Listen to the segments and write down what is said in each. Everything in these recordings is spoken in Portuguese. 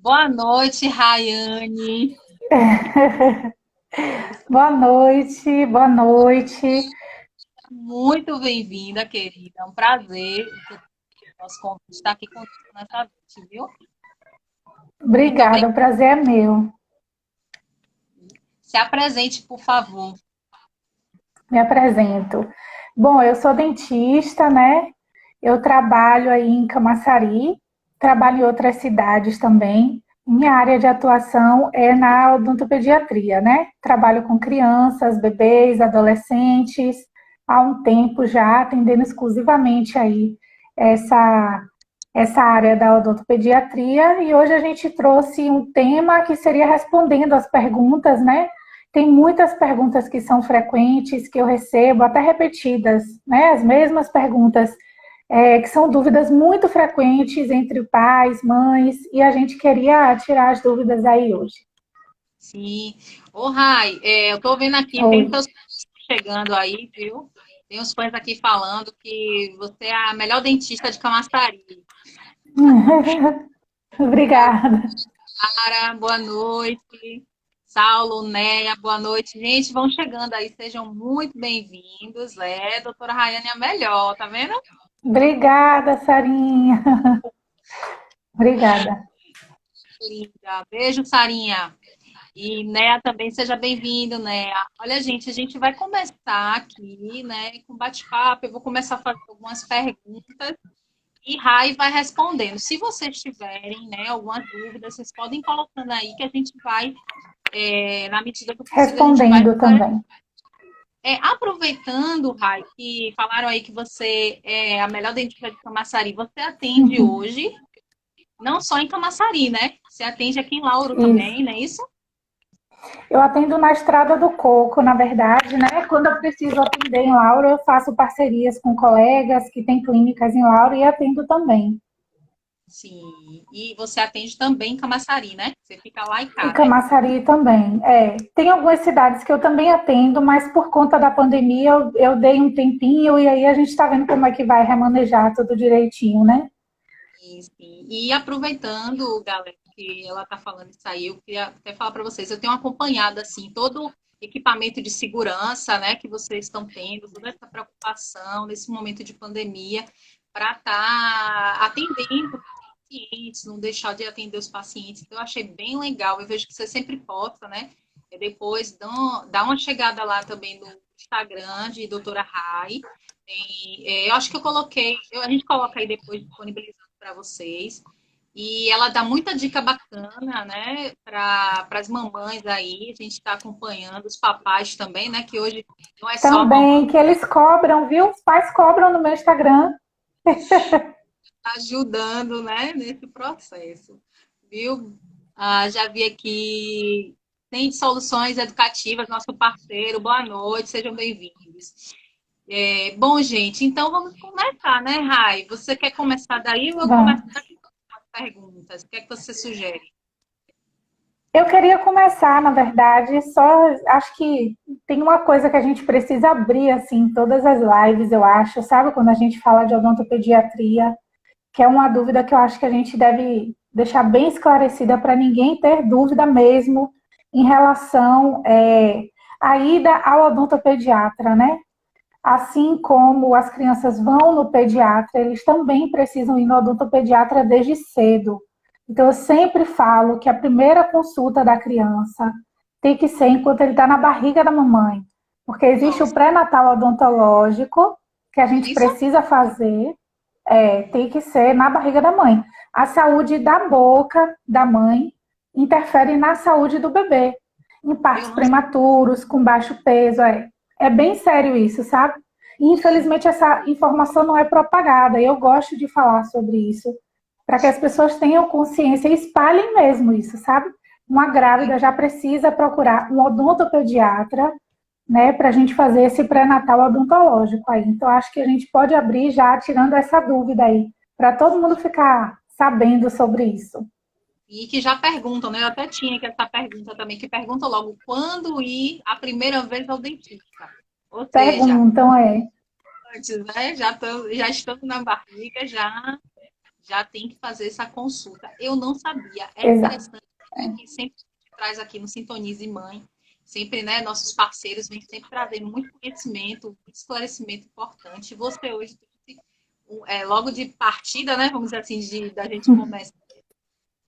Boa noite, Rayane. Boa noite, boa noite. Muito bem-vinda, querida. É um prazer nosso convite estar aqui contigo nessa noite, viu? Muito Obrigada, o obrigada. prazer é meu. Se apresente, por favor. Me apresento. Bom, eu sou dentista, né? Eu trabalho aí em Camaçari, trabalho em outras cidades também. Minha área de atuação é na odontopediatria, né? Trabalho com crianças, bebês, adolescentes, há um tempo já, atendendo exclusivamente aí essa essa área da odontopediatria e hoje a gente trouxe um tema que seria respondendo as perguntas, né? Tem muitas perguntas que são frequentes, que eu recebo, até repetidas, né? As mesmas perguntas, que são dúvidas muito frequentes entre pais, mães, e a gente queria tirar as dúvidas aí hoje. Sim. Ô, Ray, eu tô vendo aqui, Oi. tem seus fãs chegando aí, viu? Tem uns fãs aqui falando que você é a melhor dentista de Camaçari. Obrigada. Cara, boa noite. Saulo, Néia, boa noite. Gente, vão chegando aí, sejam muito bem-vindos. Doutora Rayane é a melhor, tá vendo? Obrigada, Sarinha. Obrigada. Linda. Beijo, Sarinha. E Néia também, seja bem-vindo, Néia. Olha, gente, a gente vai começar aqui, né, com bate-papo. Eu vou começar a fazer algumas perguntas e Rai vai respondendo. Se vocês tiverem, né, algumas dúvidas, vocês podem ir colocando aí que a gente vai, na medida do possível, a gente vai Respondendo também. aproveitando, Rai, que falaram aí que você é a melhor dentista de Camaçari. Você atende hoje, não só em Camaçari, né? Você atende aqui em Lauro Isso. também, não é isso? Eu atendo na Estrada do Coco, na verdade, né? Quando eu preciso atender em Lauro, eu faço parcerias com colegas que têm clínicas em Lauro e atendo também. Sim. E você atende também em Camaçari, né? Você fica lá e E cá, né? Camaçari também. Tem algumas cidades que eu também atendo, mas por conta da pandemia eu dei um tempinho e aí a gente está vendo como é que vai remanejar tudo direitinho, né? Sim, sim. E aproveitando, galera, que ela tá falando isso aí, eu queria até falar para vocês, eu tenho acompanhado, assim, todo o equipamento de segurança, né, que vocês estão tendo, toda essa preocupação nesse momento de pandemia, para estar atendendo os pacientes, não deixar de atender os pacientes. Então, eu achei bem legal. Eu vejo que você sempre posta, né? E depois dá uma chegada lá também no Instagram de doutora Rai. Eu acho que a gente coloca aí depois disponibilizando para vocês. E ela dá muita dica bacana, né, para as mamães aí. A gente está acompanhando os papais também, né, que hoje não é só a mamãe Também que eles cobram, viu? Os pais cobram no meu Instagram. ajudando, né, nesse processo, viu? Ah, já vi aqui, tem soluções educativas, nosso parceiro. Boa noite, sejam bem-vindos. Bom, gente, então vamos começar, né, Rai? Você quer começar daí ou eu começo Vamos. daqui com as perguntas? O que é que você sugere? Eu queria começar, na verdade, só acho que tem uma coisa que a gente precisa abrir assim, em todas as lives, eu acho, sabe? Quando a gente fala de odontopediatria, que é uma dúvida que eu acho que a gente deve deixar bem esclarecida para ninguém ter dúvida mesmo em relação à ida ao odontopediatra, né? Assim como as crianças vão no pediatra, eles também precisam ir no odontopediatra desde cedo. Então, eu sempre falo que a primeira consulta da criança tem que ser enquanto ele está na barriga da mamãe, porque existe o Nossa, pré-natal odontológico que a gente isso precisa fazer, tem que ser na barriga da mãe. A saúde da boca da mãe interfere na saúde do bebê, em eu partos não prematuros, com baixo peso, é bem sério isso, sabe? E, sei. infelizmente, essa informação não é propagada. E eu gosto de falar sobre isso, para que as pessoas tenham consciência e espalhem mesmo isso, sabe? Uma grávida já precisa procurar um odontopediatra, né, para a gente fazer esse pré-natal odontológico aí. Então, acho que a gente pode abrir já tirando essa dúvida aí, para todo mundo ficar sabendo sobre isso. E que já perguntam, né? Eu até tinha que essa pergunta também, que pergunta logo quando ir a primeira vez ao dentista. Ou seja, Perguntam, é. antes, né? Já estamos na barriga, já. já tem que fazer essa consulta. Eu não sabia. É Exato. interessante que sempre traz aqui no Sintonize Mãe, sempre, né, nossos parceiros vêm sempre trazendo muito conhecimento, muito esclarecimento importante. Você hoje, logo de partida, né, vamos dizer assim, da gente começa.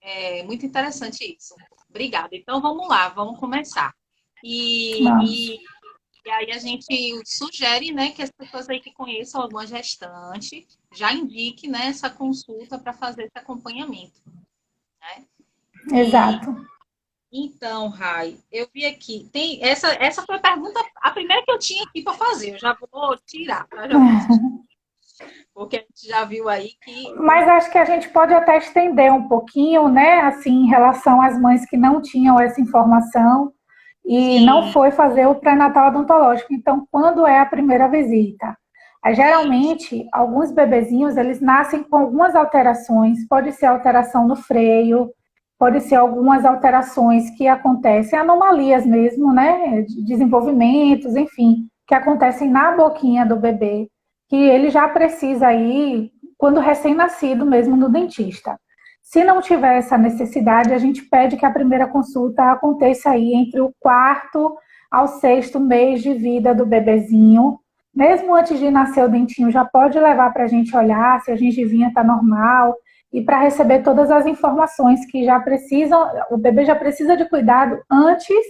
É muito interessante isso. Obrigada. Então, vamos lá, vamos começar. E aí a gente sugere, né, que as pessoas aí que conheçam alguma gestante já indique, né, essa consulta para fazer esse acompanhamento, né? Exato. Então, Rai, eu vi aqui, tem essa foi a pergunta, a primeira que eu tinha aqui para fazer, eu já vou tirar, tá? Já vou porque a gente já viu aí que... Mas acho que a gente pode até estender um pouquinho, né, assim, em relação às mães que não tinham essa informação e não Sim, foi fazer o pré-natal odontológico. Então, quando é a primeira visita? Geralmente, alguns bebezinhos, eles nascem com algumas alterações, pode ser alteração no freio, pode ser algumas alterações que acontecem, anomalias mesmo, né, de desenvolvimentos, enfim, que acontecem na boquinha do bebê, que ele já precisa ir quando recém-nascido mesmo no dentista. Se não tiver essa necessidade, a gente pede que a primeira consulta aconteça aí entre o quarto ao sexto mês de vida do bebezinho. Mesmo antes de nascer o dentinho, já pode levar para a gente olhar se a gengivinha está normal e para receber todas as informações que já precisam, o bebê já precisa de cuidado antes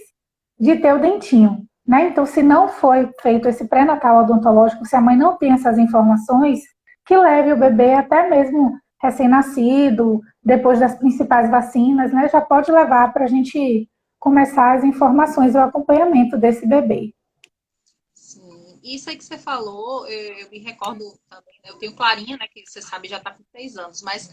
de ter o dentinho, né? Então, se não foi feito esse pré-natal odontológico, se a mãe não tem essas informações, que leve o bebê até mesmo recém-nascido, depois das principais vacinas, né? Já pode levar para a gente começar as informações e o acompanhamento desse bebê. sim. Isso aí que você falou, eu me recordo também, né? Eu tenho Clarinha, né, que você sabe já está com 3 anos, mas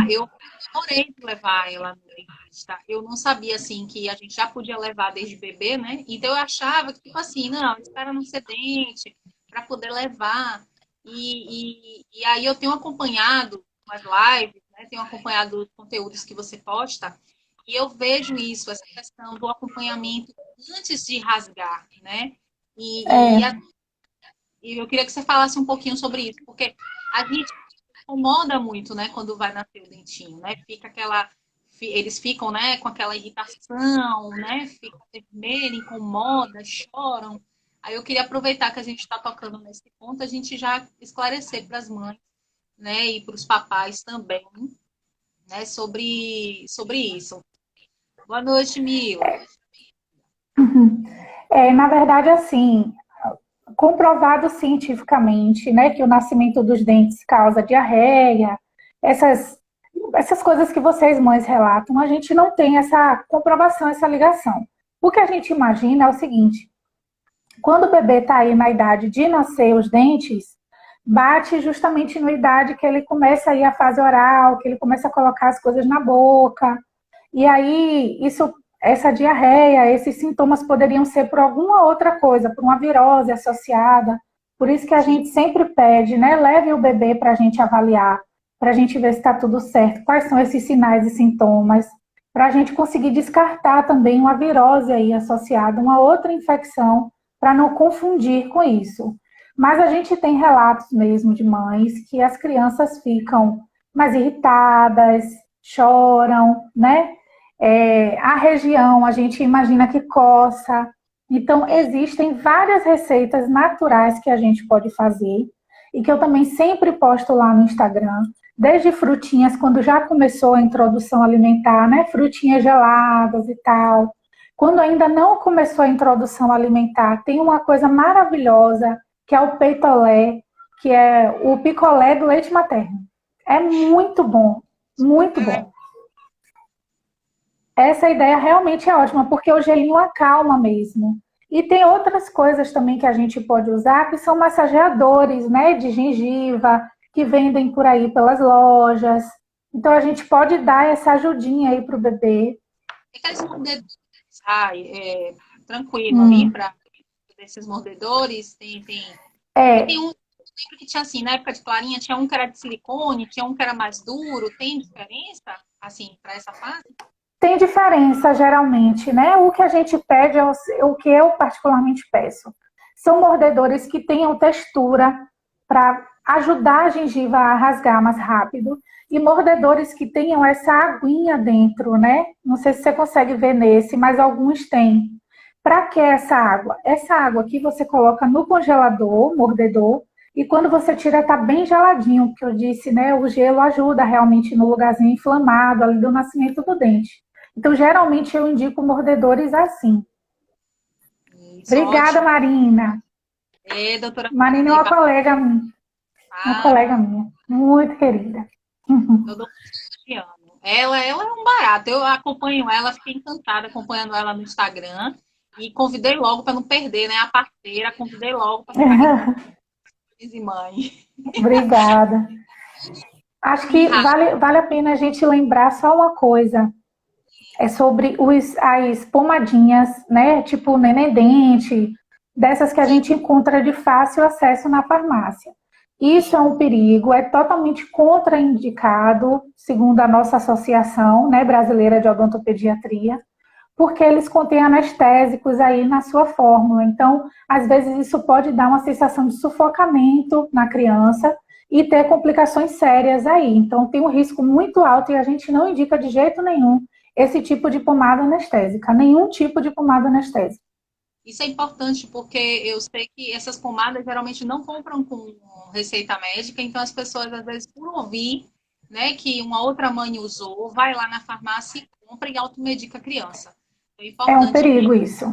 eu demorei de levar ela no dentista. Eu não sabia, assim, que a gente já podia levar desde bebê, né? Então eu achava que, tipo assim, não, espera não ser dente para poder levar. E aí eu tenho acompanhado as lives, né? Tenho acompanhado os conteúdos que você posta, e eu vejo isso, essa questão do acompanhamento antes de rasgar, né? E, É, e eu queria que você falasse um pouquinho sobre isso, porque a gente incomoda muito, né, quando vai nascer o dentinho, né? Fica eles ficam, né, com aquela irritação, né? Fica vermelho, incomoda, choram. Aí eu queria aproveitar que a gente está tocando nesse ponto, a gente já esclarecer para as mães, né, e para os papais também, né, sobre isso. Boa noite, Mila. na verdade, assim, comprovado cientificamente, né, que o nascimento dos dentes causa diarreia, essas coisas que vocês mães relatam, a gente não tem essa comprovação, essa ligação. O que a gente imagina é o seguinte: quando o bebê está aí na idade de nascer os dentes, bate justamente na idade que ele começa aí a fase oral, que ele começa a colocar as coisas na boca. E aí, essa diarreia, esses sintomas poderiam ser por alguma outra coisa, por uma virose associada. Por isso que a Sim, gente sempre pede, né? Leve o bebê para a gente avaliar, para a gente ver se está tudo certo, quais são esses sinais e sintomas, para a gente conseguir descartar também uma virose aí associada, uma outra infecção, para não confundir com isso. Mas a gente tem relatos mesmo de mães que as crianças ficam mais irritadas, choram, né? A região, a gente imagina que coça. Então, existem várias receitas naturais que a gente pode fazer e que eu também sempre posto lá no Instagram, desde frutinhas, quando já começou a introdução alimentar, né? Frutinhas geladas e tal. Quando ainda não começou a introdução alimentar, tem uma coisa maravilhosa, que é o peitolé, que é o picolé do leite materno. É muito bom, muito bom. Essa ideia realmente é ótima, porque o gelinho acalma mesmo. E tem outras coisas também que a gente pode usar, que são massageadores, né, de gengiva, que vendem por aí pelas lojas. Então a gente pode dar essa ajudinha aí para o bebê. aqueles mordedores, tranquilo ali Hum, para esses mordedores. E é, tem um, eu lembro que tinha assim, na época de Clarinha, tinha um que era de silicone, tinha um que era mais duro. Tem diferença, assim, para essa fase? tem diferença geralmente, né? O que a gente pede é o que eu particularmente peço. São mordedores que tenham textura, para ajudar a gengiva a rasgar mais rápido, e mordedores que tenham essa aguinha dentro, né? Não sei se você consegue ver nesse, mas alguns têm. Para que essa água? Essa água aqui você coloca no congelador, mordedor, e quando você tira tá bem geladinho, porque eu disse, né? O gelo ajuda realmente no lugarzinho inflamado ali do nascimento do dente. Então, geralmente eu indico mordedores assim. Isso, Obrigada, ótimo. Marina. Doutora Marina é Marina, uma colega minha, muito querida. eu dou um ano. Ela é um barato. Eu acompanho ela, fiquei encantada acompanhando ela no Instagram e convidei logo para não perder, né? A parceira, convidei logo para ficar aqui e mãe. Obrigada. Acho E que vale a pena a gente lembrar só uma coisa. É sobre as pomadinhas, né? Tipo Neném Dente, dessas que a gente encontra de fácil acesso na farmácia. Isso é um perigo, é totalmente contraindicado, segundo a nossa associação, né, brasileira de odontopediatria, porque eles contêm anestésicos aí na sua fórmula. Então, às vezes isso pode dar uma sensação de sufocamento na criança e ter complicações sérias aí. Então, tem um risco muito alto e a gente não indica de jeito nenhum esse tipo de pomada anestésica, nenhum tipo de pomada anestésica. isso é importante porque eu sei que essas pomadas geralmente não compram com receita médica, então as pessoas, às vezes, por ouvir, né, que uma outra mãe usou, vai lá na farmácia e compra e automedica a criança. É É um importante perigo isso.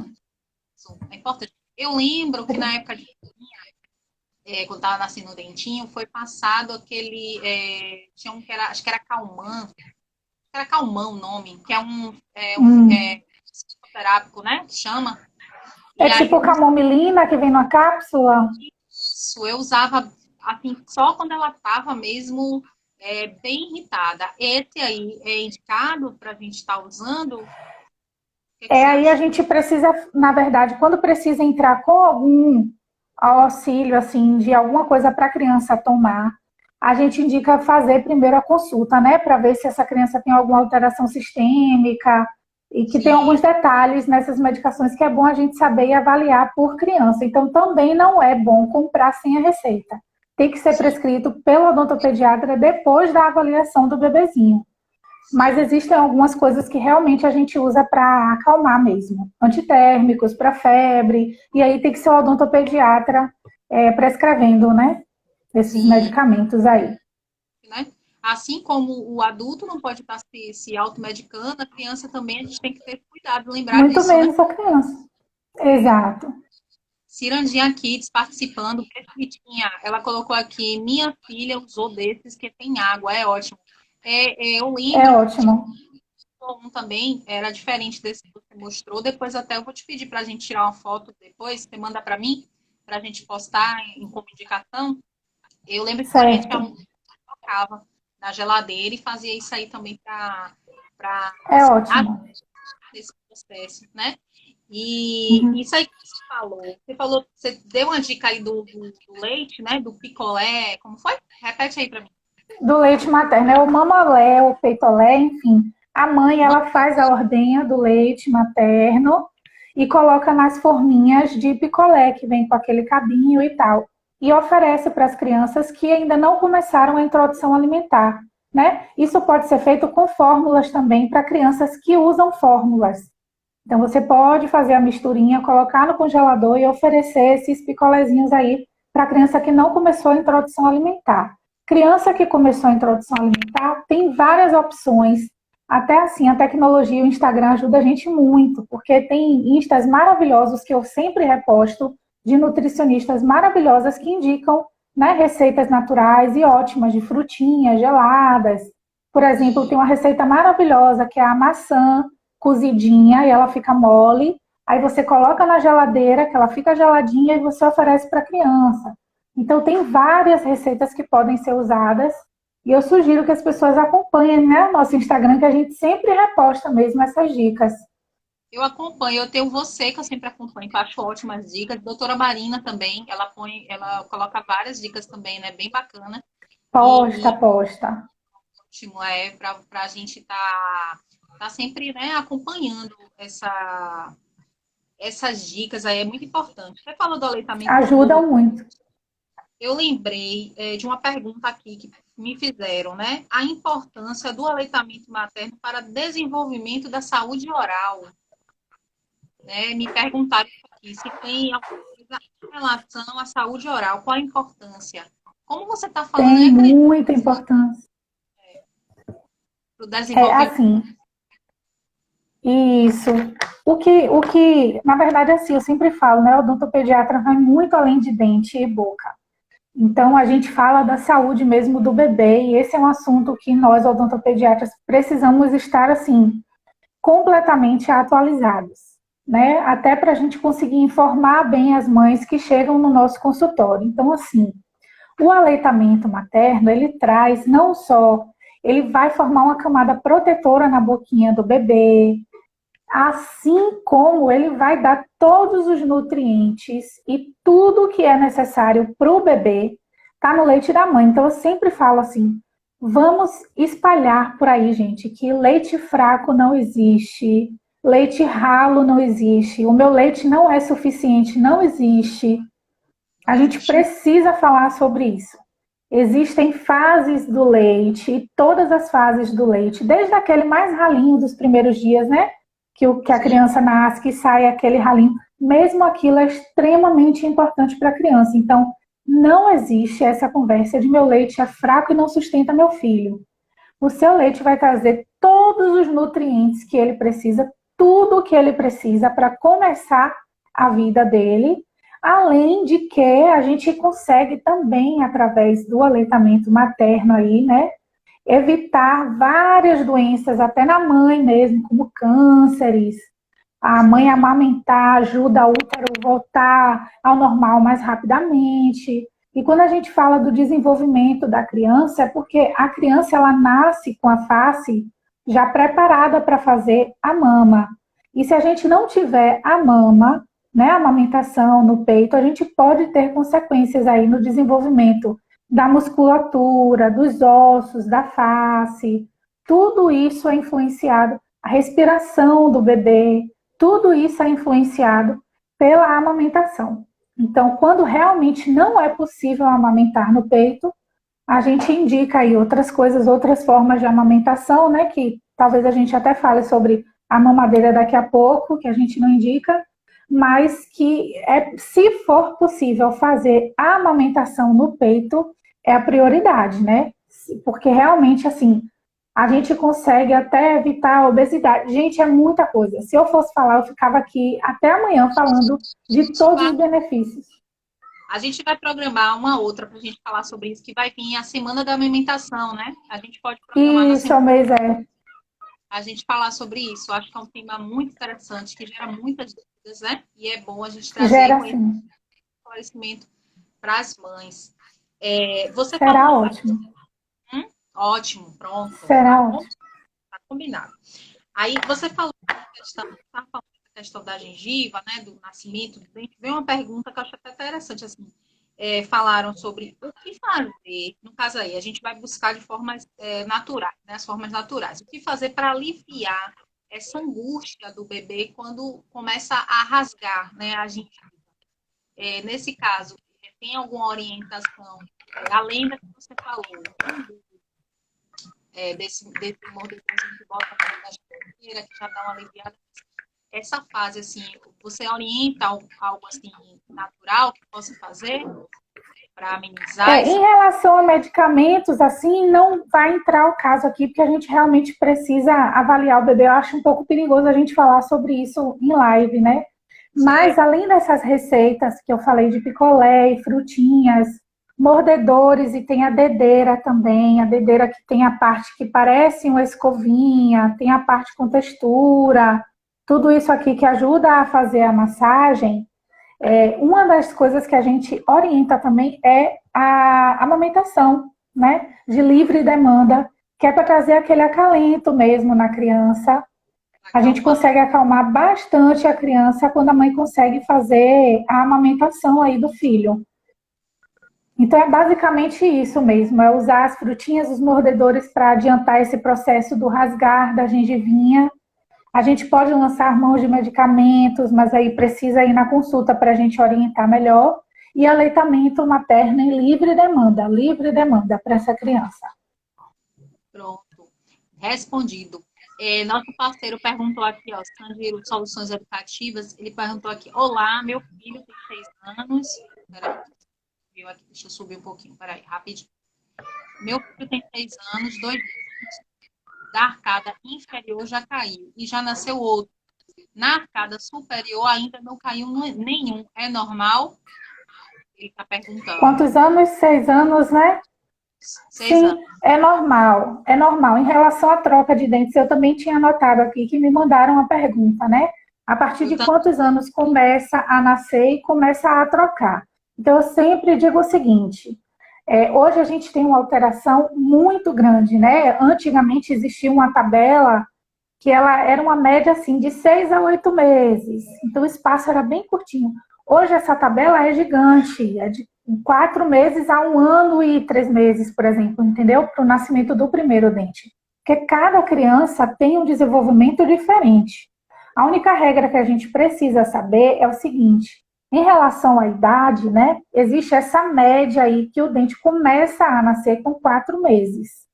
isso. É importante. Eu lembro que na época de quando estava nascendo o dentinho, foi passado aquele. Tinha um que era, acho que era Calman, era Calmão o nome, que é um psicoterápico, né? Que chama. É E aí tipo camomilina que vem numa cápsula? isso, eu usava assim, só quando ela estava mesmo bem irritada. Esse aí é indicado para a gente estar usando? O que você Aí a acha? gente precisa, na verdade, quando precisa entrar com algum auxílio, assim, de alguma coisa para a criança tomar, a gente indica fazer primeiro a consulta, né, para ver se essa criança tem alguma alteração sistêmica e que tem Sim, alguns detalhes nessas medicações que é bom a gente saber e avaliar por criança. Então, também não é bom comprar sem a receita. Tem que ser sim, prescrito pelo odontopediatra depois da avaliação do bebezinho. Mas sim. existem algumas coisas que realmente a gente usa para acalmar mesmo. Antitérmicos, para febre, e aí tem que ser o odontopediatra prescrevendo, né? Esses Sim, medicamentos aí. né? Assim como o adulto não pode estar se automedicando, a criança também a gente tem que ter cuidado, lembrar Muito disso, né? menos a criança. É. Exato. Cirandinha Kids participando, perfeitinha. Ela colocou aqui, minha filha usou desses que tem água, é ótimo. Eu É lembro de ótimo. um também, era diferente desse que você mostrou. Depois até eu vou te pedir para a gente tirar uma foto depois, você manda para mim, para a gente postar como indicação. Eu lembro que quando a gente Certo. colocava na geladeira e fazia isso aí também para É ótimo. nesse processo, né? E Uhum. isso aí que você falou, você deu uma dica aí do leite, né? Do picolé, como foi? Repete aí para mim. Do leite materno, é o mamolé, o peitolé, enfim. A mãe, ela faz a ordenha do leite materno e coloca nas forminhas de picolé, que vem com aquele cabinho e tal. E oferece para as crianças que ainda não começaram a introdução alimentar, né? Isso pode ser feito com fórmulas também para crianças que usam fórmulas. Então, você pode fazer a misturinha, colocar no congelador e oferecer esses picolézinhos aí para a criança que não começou a introdução alimentar. Criança que começou a introdução alimentar tem várias opções. Até assim, a tecnologia, o Instagram ajuda a gente muito, porque tem instas maravilhosos que eu sempre reposto de nutricionistas maravilhosas que indicam, né, receitas naturais e ótimas de frutinhas geladas. Por exemplo, tem uma receita maravilhosa que é a maçã cozidinha e ela fica mole. Aí você coloca na geladeira, que ela fica geladinha e você oferece para a criança. Então tem várias receitas que podem ser usadas e eu sugiro que as pessoas acompanhem, né, o nosso Instagram, que a gente sempre reposta mesmo essas dicas. Eu acompanho, eu tenho você que eu sempre acompanho, que eu acho ótimas dicas. Doutora Marina também, ela coloca várias dicas também, né? Bem bacana. Posta, E posta. ótimo, para a gente tá sempre, né, acompanhando essas dicas aí, é muito importante. Você falou do aleitamento Ajudam muito. eu lembrei de uma pergunta aqui que me fizeram, né? A importância do aleitamento materno para desenvolvimento da saúde oral, né? Me perguntaram aqui se tem alguma coisa em relação à saúde oral, qual a importância? Como você está falando, eu Tem acredito muita importância. para o É desenvolvimento. assim, isso. Na verdade, assim, eu sempre falo, né? O odontopediatra vai muito além de dente e boca. Então, a gente fala da saúde mesmo do bebê, e esse é um assunto que nós, odontopediatras, precisamos estar, assim, completamente atualizados, né? Até para a gente conseguir informar bem as mães que chegam no nosso consultório. Então, assim, o aleitamento materno, ele traz não só, ele vai formar uma camada protetora na boquinha do bebê, assim como ele vai dar todos os nutrientes e tudo que é necessário para o bebê, tá no leite da mãe. Então, eu sempre falo assim, vamos espalhar por aí, gente, que leite fraco não existe, leite ralo não existe, o meu leite não é suficiente, não existe. A gente precisa falar sobre isso. Existem fases do leite, todas as fases do leite, desde aquele mais ralinho dos primeiros dias, né? Que a criança nasce, que sai aquele ralinho. Mesmo aquilo é extremamente importante para a criança. Então, não existe essa conversa de meu leite é fraco e não sustenta meu filho. O seu leite vai trazer todos os nutrientes que ele precisa, tudo o que ele precisa para começar a vida dele. Além de que a gente consegue também, através do aleitamento materno aí, né, evitar várias doenças, até na mãe mesmo, como cânceres. A mãe amamentar ajuda o útero a voltar ao normal mais rapidamente. E quando a gente fala do desenvolvimento da criança, é porque a criança ela nasce com a face já preparada para fazer a mama. E se a gente não tiver a mama, né, a amamentação no peito, a gente pode ter consequências aí no desenvolvimento da musculatura, dos ossos, da face. Tudo isso é influenciado, a respiração do bebê, tudo isso é influenciado pela amamentação. Então, quando realmente não é possível amamentar no peito, a gente indica aí outras coisas, outras formas de amamentação, né? Que talvez a gente até fale sobre a mamadeira daqui a pouco, que a gente não indica, mas que se for possível fazer a amamentação no peito, é a prioridade, né? Porque realmente, assim, a gente consegue até evitar a obesidade. Gente, é muita coisa. Se eu fosse falar, eu ficava aqui até amanhã falando de todos os benefícios. A gente vai programar uma outra para a gente falar sobre isso, que vai vir a semana da amamentação, né? A gente pode programar Isso, é o mês a gente falar sobre isso. Eu acho que é um tema muito interessante, que gera muitas dúvidas, né? E é bom a gente trazer esclarecimento para as mães. Você Será falou... ótimo. Ótimo, pronto. Será ótimo. Tá combinado. Aí você falou da questão da gengiva, né? Do nascimento do dente. Veio uma pergunta que eu acho até interessante, assim. Falaram sobre o que fazer, no caso aí, a gente vai buscar de formas naturais, né, as formas naturais. O que fazer para aliviar essa angústia do bebê quando começa a rasgar, né, a gengiva. Nesse caso, tem alguma orientação, além da que você falou, desse mordidorzinho que bota na geladeira, que já dá uma aliviada. Essa fase, assim, você orienta algo assim, natural que possa fazer para amenizar? Em relação a medicamentos, assim, não vai entrar o caso aqui, porque a gente realmente precisa avaliar o bebê. Eu acho um pouco perigoso a gente falar sobre isso em live, né? Mas, além dessas receitas que eu falei de picolé e frutinhas, mordedores, e tem a dedeira também, a dedeira que tem a parte que parece uma escovinha, tem a parte com textura, tudo isso aqui que ajuda a fazer a massagem. Uma das coisas que a gente orienta também é a amamentação, né, de livre demanda, que é para trazer aquele acalento mesmo na criança. A gente consegue acalmar bastante a criança quando a mãe consegue fazer a amamentação aí do filho. Então, é basicamente isso mesmo, é usar as frutinhas, os mordedores para adiantar esse processo do rasgar da gengivinha. A gente pode lançar mãos de medicamentos, mas aí precisa ir na consulta para a gente orientar melhor. e aleitamento materno em livre demanda para essa criança. Pronto, respondido. Nosso parceiro perguntou aqui, ó, Sandiro Soluções Educativas, ele perguntou aqui, olá, meu filho tem 6 anos, peraí, deixa eu subir um pouquinho, peraí, rapidinho. Meu filho tem 6 anos, 2 anos, da arcada inferior já caiu e já nasceu outro. Na arcada superior ainda não caiu nenhum. É normal? Ele está perguntando. Quantos anos? 6 anos, né? 6 anos. É normal, é normal. Em relação à troca de dentes, eu também tinha anotado aqui que me mandaram uma pergunta, né? A partir de quantos anos começa a nascer e começa a trocar? Então, eu sempre digo o seguinte, hoje a gente tem uma alteração muito grande, né? Antigamente existia uma tabela que ela era uma média assim de 6 a 8 meses, então o espaço era bem curtinho. Hoje essa tabela é gigante, é de 4 meses a 1 ano e 3 meses, por exemplo, entendeu? Para o nascimento do primeiro dente. Porque cada criança tem um desenvolvimento diferente. A única regra que a gente precisa saber é o seguinte, em relação à idade, né, existe essa média aí que o dente começa a nascer com 4 meses.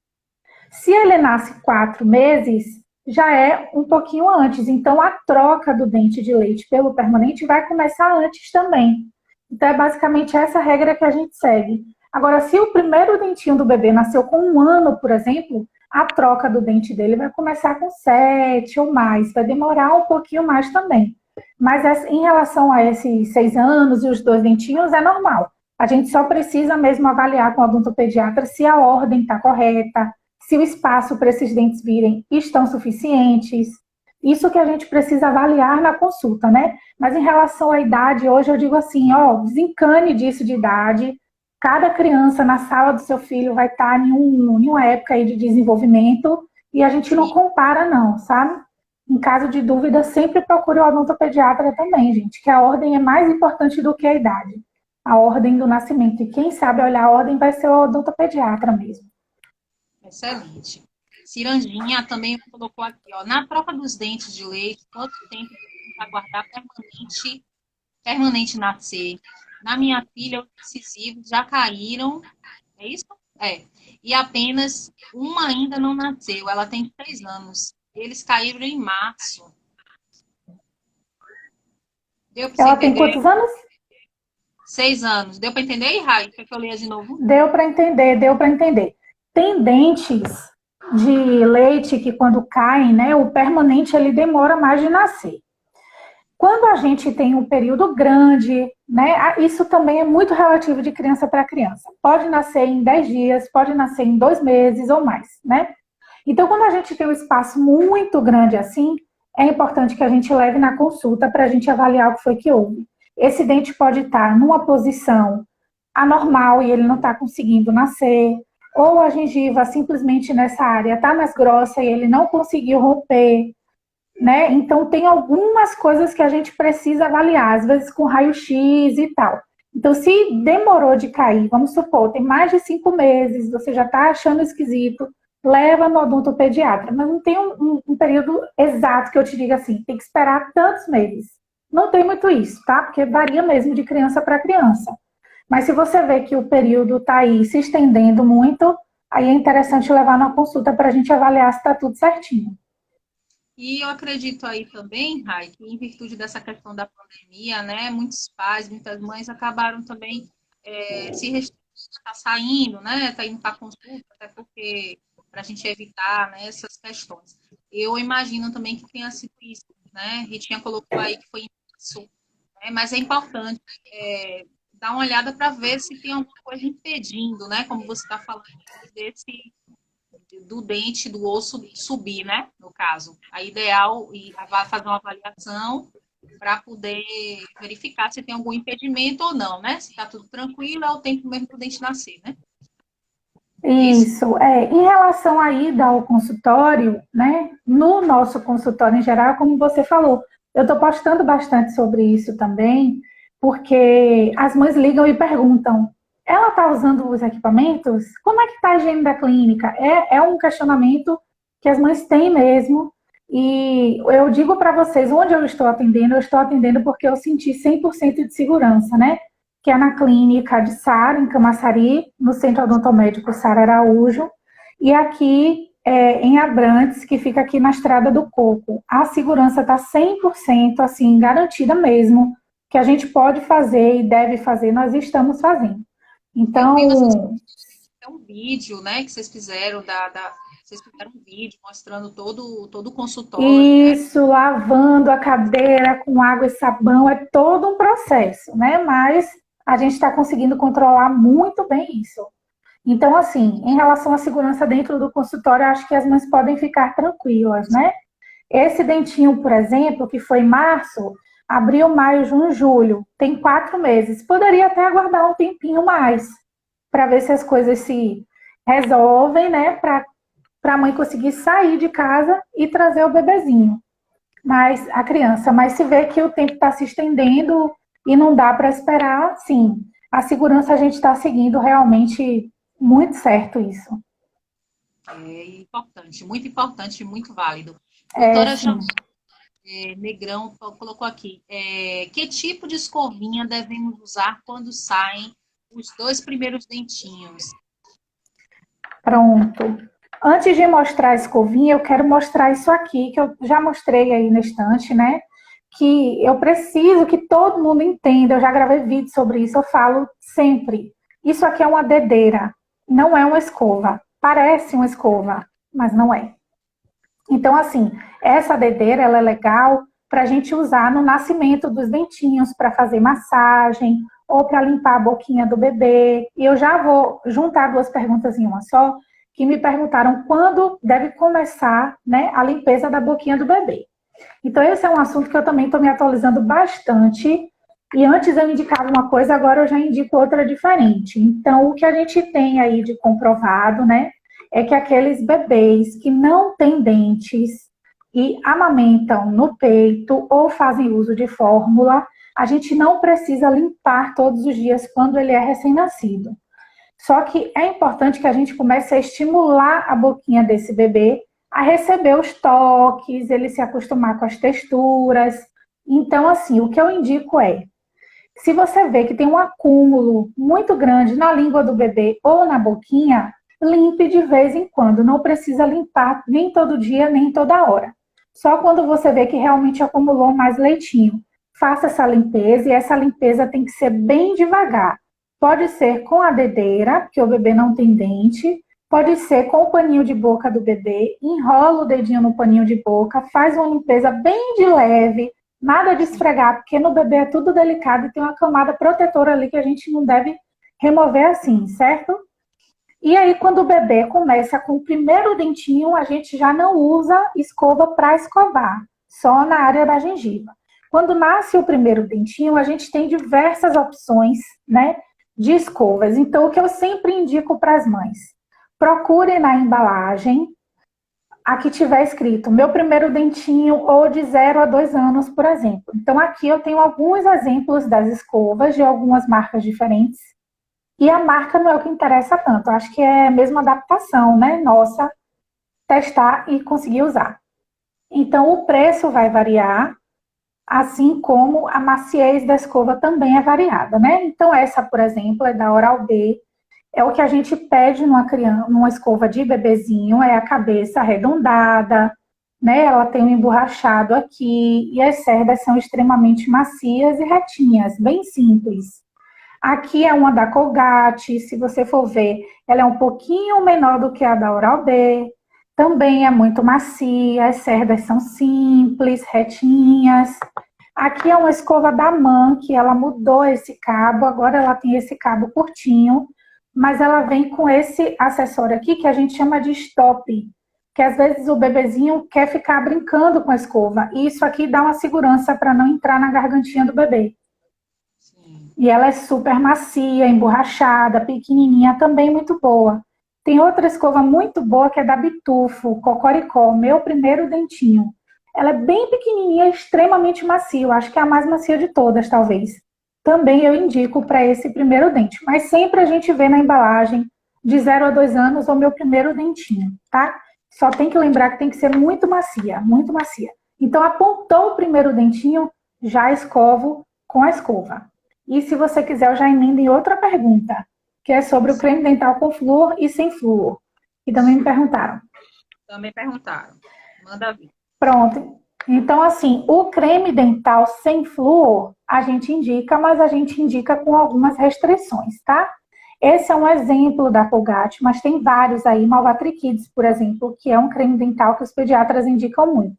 Se ele nasce 4 meses, já é um pouquinho antes. Então, a troca do dente de leite pelo permanente vai começar antes também. Então, é basicamente essa regra que a gente segue. Agora, se o primeiro dentinho do bebê nasceu com 1 ano, por exemplo, a troca do dente dele vai começar com 7 ou mais. Vai demorar um pouquinho mais também. Mas em relação a esses 6 anos e os 2 dentinhos, é normal. A gente só precisa mesmo avaliar com o odontopediatra se a ordem está correta, se o espaço para esses dentes virem estão suficientes. Isso que a gente precisa avaliar na consulta, né? Mas em relação à idade, hoje eu digo assim, ó, desencane disso de idade. Cada criança na sala do seu filho vai estar em uma época aí de desenvolvimento e a gente não compara não, sabe? Em caso de dúvida, sempre procure o odontopediatra também, gente, que a ordem é mais importante do que a idade. A ordem do nascimento. E quem sabe olhar a ordem vai ser o odontopediatra mesmo. Excelente. Ciranjinha também colocou aqui, ó, na troca dos dentes de leite, quanto tempo tem que aguardar permanente nascer? Na minha filha, os incisivos já caíram, é isso? É. E apenas uma ainda não nasceu, ela tem 3 anos. Eles caíram em março. Deu para ela tem quantos anos? 6 anos. Deu para entender, Rai? Quer que eu leia de novo? Deu para entender, deu para entender. Tem dentes de leite que quando caem, né, o permanente ele demora mais de nascer. Quando a gente tem um período grande, né, isso também é muito relativo de criança para criança. Pode nascer em 10 dias, pode nascer em 2 meses ou mais, né? Então, quando a gente tem um espaço muito grande assim, é importante que a gente leve na consulta para a gente avaliar o que foi que houve. Esse dente pode estar numa posição anormal e ele não está conseguindo nascer, ou a gengiva simplesmente nessa área está mais grossa e ele não conseguiu romper, né? Então, tem algumas coisas que a gente precisa avaliar, às vezes com raio-x e tal. Então, se demorou de cair, vamos supor, tem mais de 5 meses, você já está achando esquisito, leva no odontopediatra, mas não tem um período exato que eu te diga assim, tem que esperar tantos meses. Não tem muito isso, tá? Porque varia mesmo de criança para criança. Mas se você vê que o período está aí se estendendo muito, aí é interessante levar na consulta para a gente avaliar se está tudo certinho. E eu acredito aí também, Rai, que em virtude dessa questão da pandemia, né, muitos pais, muitas mães acabaram também se restringindo, tá saindo, né, tá indo para consulta, até porque para a gente evitar, né, essas questões. Eu imagino também que tenha sido isso, né, Ritinha colocou aí que foi isso, né, mas é importante dar uma olhada para ver se tem alguma coisa impedindo, né, como você está falando, do dente, do osso subir, né? No caso. A ideal é fazer uma avaliação para poder verificar se tem algum impedimento ou não, né? Se está tudo tranquilo, é o tempo mesmo para o dente nascer, né? Isso. Em relação à ida ao consultório, né? No nosso consultório em geral, como você falou, eu estou postando bastante sobre isso também, porque as mães ligam e perguntam: ela está usando os equipamentos? Como é que está a higiene da clínica? É um questionamento que as mães têm mesmo. E eu digo para vocês, onde eu estou atendendo porque eu senti 100% de segurança, né? que é na clínica de Sara, em Camaçari, no Centro Odontomédico Sara Araújo, e aqui em Abrantes, que fica aqui na Estrada do Coco. A segurança está 100% assim, garantida mesmo, que a gente pode fazer e deve fazer, nós estamos fazendo. Então, é um vídeo, né, que vocês fizeram vocês fizeram um vídeo mostrando todo o consultório. Isso, né? Lavando a cadeira com água e sabão, é todo um processo, né? Mas a gente está conseguindo controlar muito bem isso. Então, assim, em relação à segurança dentro do consultório, acho que as mães podem ficar tranquilas, né? Esse dentinho, por exemplo, que foi em março, abril, maio, junho, julho, tem 4 meses. Poderia até aguardar um tempinho mais, para ver se as coisas se resolvem, né? Para a mãe conseguir sair de casa e trazer o bebezinho. Mas a criança, mas se vê que o tempo está se estendendo e não dá para esperar, sim. A segurança a gente está seguindo realmente muito certo isso. É importante, muito válido. Doutora Negrão colocou aqui, que tipo de escovinha devemos usar quando saem os 2 primeiros dentinhos? Pronto. Antes de mostrar a escovinha, eu quero mostrar isso aqui, que eu já mostrei aí na estante, né? Que eu preciso que todo mundo entenda, eu já gravei vídeo sobre isso, eu falo sempre. Isso aqui é uma dedeira, não é uma escova. Parece uma escova, mas não é. Então, assim, essa dedeira, ela é legal para a gente usar no nascimento dos dentinhos, para fazer massagem, ou para limpar a boquinha do bebê. E eu já vou juntar 2 perguntas em uma só, que me perguntaram quando deve começar, né, a limpeza da boquinha do bebê. Então, esse é um assunto que eu também estou me atualizando bastante. E antes eu indicava uma coisa, agora eu já indico outra diferente. Então, o que a gente tem aí de comprovado, né, é que aqueles bebês que não têm dentes e amamentam no peito ou fazem uso de fórmula, a gente não precisa limpar todos os dias quando ele é recém-nascido. Só que é importante que a gente comece a estimular a boquinha desse bebê a receber os toques, ele se acostumar com as texturas. Então, assim, o que eu indico é, se você vê que tem um acúmulo muito grande na língua do bebê ou na boquinha, limpe de vez em quando. Não precisa limpar nem todo dia, nem toda hora. Só quando você vê que realmente acumulou mais leitinho. Faça essa limpeza e essa limpeza tem que ser bem devagar. Pode ser com a dedeira, porque o bebê não tem dente. Pode ser com o paninho de boca do bebê. Enrola o dedinho no paninho de boca. Faz uma limpeza bem de leve. Nada de esfregar, porque no bebê é tudo delicado e tem uma camada protetora ali que a gente não deve remover assim, certo? E aí, quando o bebê começa com o primeiro dentinho, a gente já não usa escova para escovar, só na área da gengiva. Quando nasce o primeiro dentinho, a gente tem diversas opções, né, de escovas. Então, o que eu sempre indico para as mães, procure na embalagem, aqui tiver escrito meu primeiro dentinho ou de 0 a 2 anos, por exemplo. Então, aqui eu tenho alguns exemplos das escovas de algumas marcas diferentes. E a marca não é o que interessa tanto. Eu acho que é mesmo adaptação, né? Nossa, testar e conseguir usar. Então, o preço vai variar, assim como a maciez da escova também é variada, né? Então, essa, por exemplo, é da Oral-B. É o que a gente pede numa escova de bebezinho, é a cabeça arredondada, né? Ela tem um emborrachado aqui, e as cerdas são extremamente macias e retinhas, bem simples. Aqui é uma da Colgate, se você for ver, ela é um pouquinho menor do que a da Oral-B. Também é muito macia, as cerdas são simples, retinhas. Aqui é uma escova da Man, que ela mudou esse cabo, agora ela tem esse cabo curtinho, mas ela vem com esse acessório aqui que a gente chama de stop, que às vezes o bebezinho quer ficar brincando com a escova. E isso aqui dá uma segurança para não entrar na gargantinha do bebê. E ela é super macia, emborrachada, pequenininha, também muito boa. Tem outra escova muito boa que é da Bitufo, Cocoricó, meu primeiro dentinho. Ela é bem pequenininha, extremamente macia. Eu acho que é a mais macia de todas, talvez. Também eu indico para esse primeiro dente. Mas sempre a gente vê na embalagem de 0 a 2 anos o meu primeiro dentinho, tá? Só tem que lembrar que tem que ser muito macia, muito macia. Então, apontou o primeiro dentinho, já escovo com a escova. E se você quiser, eu já emendo em outra pergunta, que é sobre o creme dental com flúor e sem flúor, que também me perguntaram. Também perguntaram. Manda vir. Pronto. Então, assim, o creme dental sem flúor, a gente indica, mas a gente indica com algumas restrições, tá? Esse é um exemplo da Colgate, mas tem vários aí, Malvatrikids, por exemplo, que é um creme dental que os pediatras indicam muito.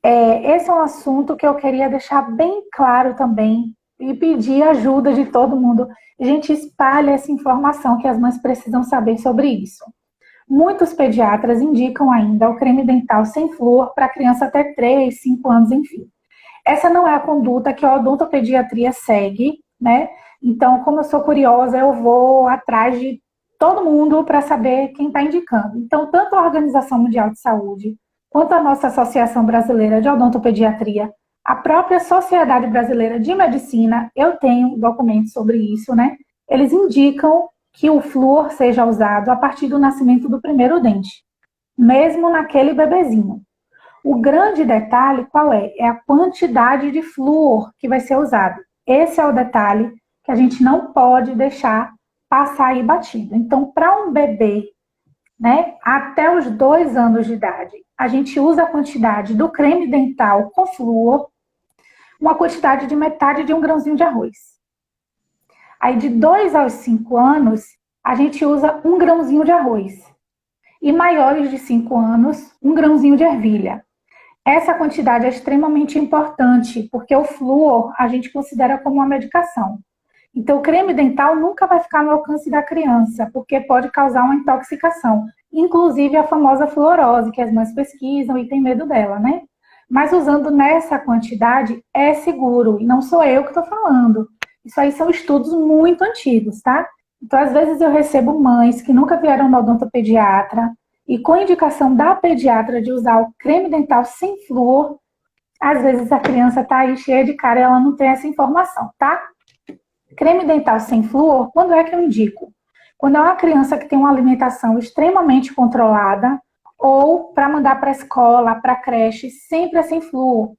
Esse é um assunto que eu queria deixar bem claro também e pedir ajuda de todo mundo. A gente espalha essa informação que as mães precisam saber sobre isso. Muitos pediatras indicam ainda o creme dental sem flúor para criança até 3, 5 anos, enfim. Essa não é a conduta que a odontopediatria segue, né? Então, como eu sou curiosa, eu vou atrás de todo mundo para saber quem está indicando. Então, tanto a Organização Mundial de Saúde, quanto a nossa Associação Brasileira de Odontopediatria, a própria Sociedade Brasileira de Medicina, eu tenho documentos sobre isso, né? Eles indicam que o flúor seja usado a partir do nascimento do primeiro dente, mesmo naquele bebezinho. O grande detalhe qual é? É a quantidade de flúor que vai ser usado. Esse é o detalhe que a gente não pode deixar passar aí batido. Então, para um bebê, né, até os 2 anos de idade, a gente usa a quantidade do creme dental com flúor, uma quantidade de metade de um grãozinho de arroz. Aí, de 2 aos 5 anos, a gente usa 1 grãozinho de arroz. E maiores de 5 anos, 1 grãozinho de ervilha. Essa quantidade é extremamente importante, porque o flúor a gente considera como uma medicação. Então, o creme dental nunca vai ficar no alcance da criança, porque pode causar uma intoxicação. Inclusive a famosa fluorose, que as mães pesquisam e têm medo dela, né? Mas usando nessa quantidade é seguro, e não sou eu que estou falando. Isso aí são estudos muito antigos, tá? Então, às vezes eu recebo mães que nunca vieram no odontopediatra, e com indicação da pediatra de usar o creme dental sem flúor, às vezes a criança está aí cheia de cara e ela não tem essa informação, tá? Creme dental sem flúor, quando é que eu indico? Quando é uma criança que tem uma alimentação extremamente controlada, ou para mandar para a escola, para a creche, sempre é sem flúor.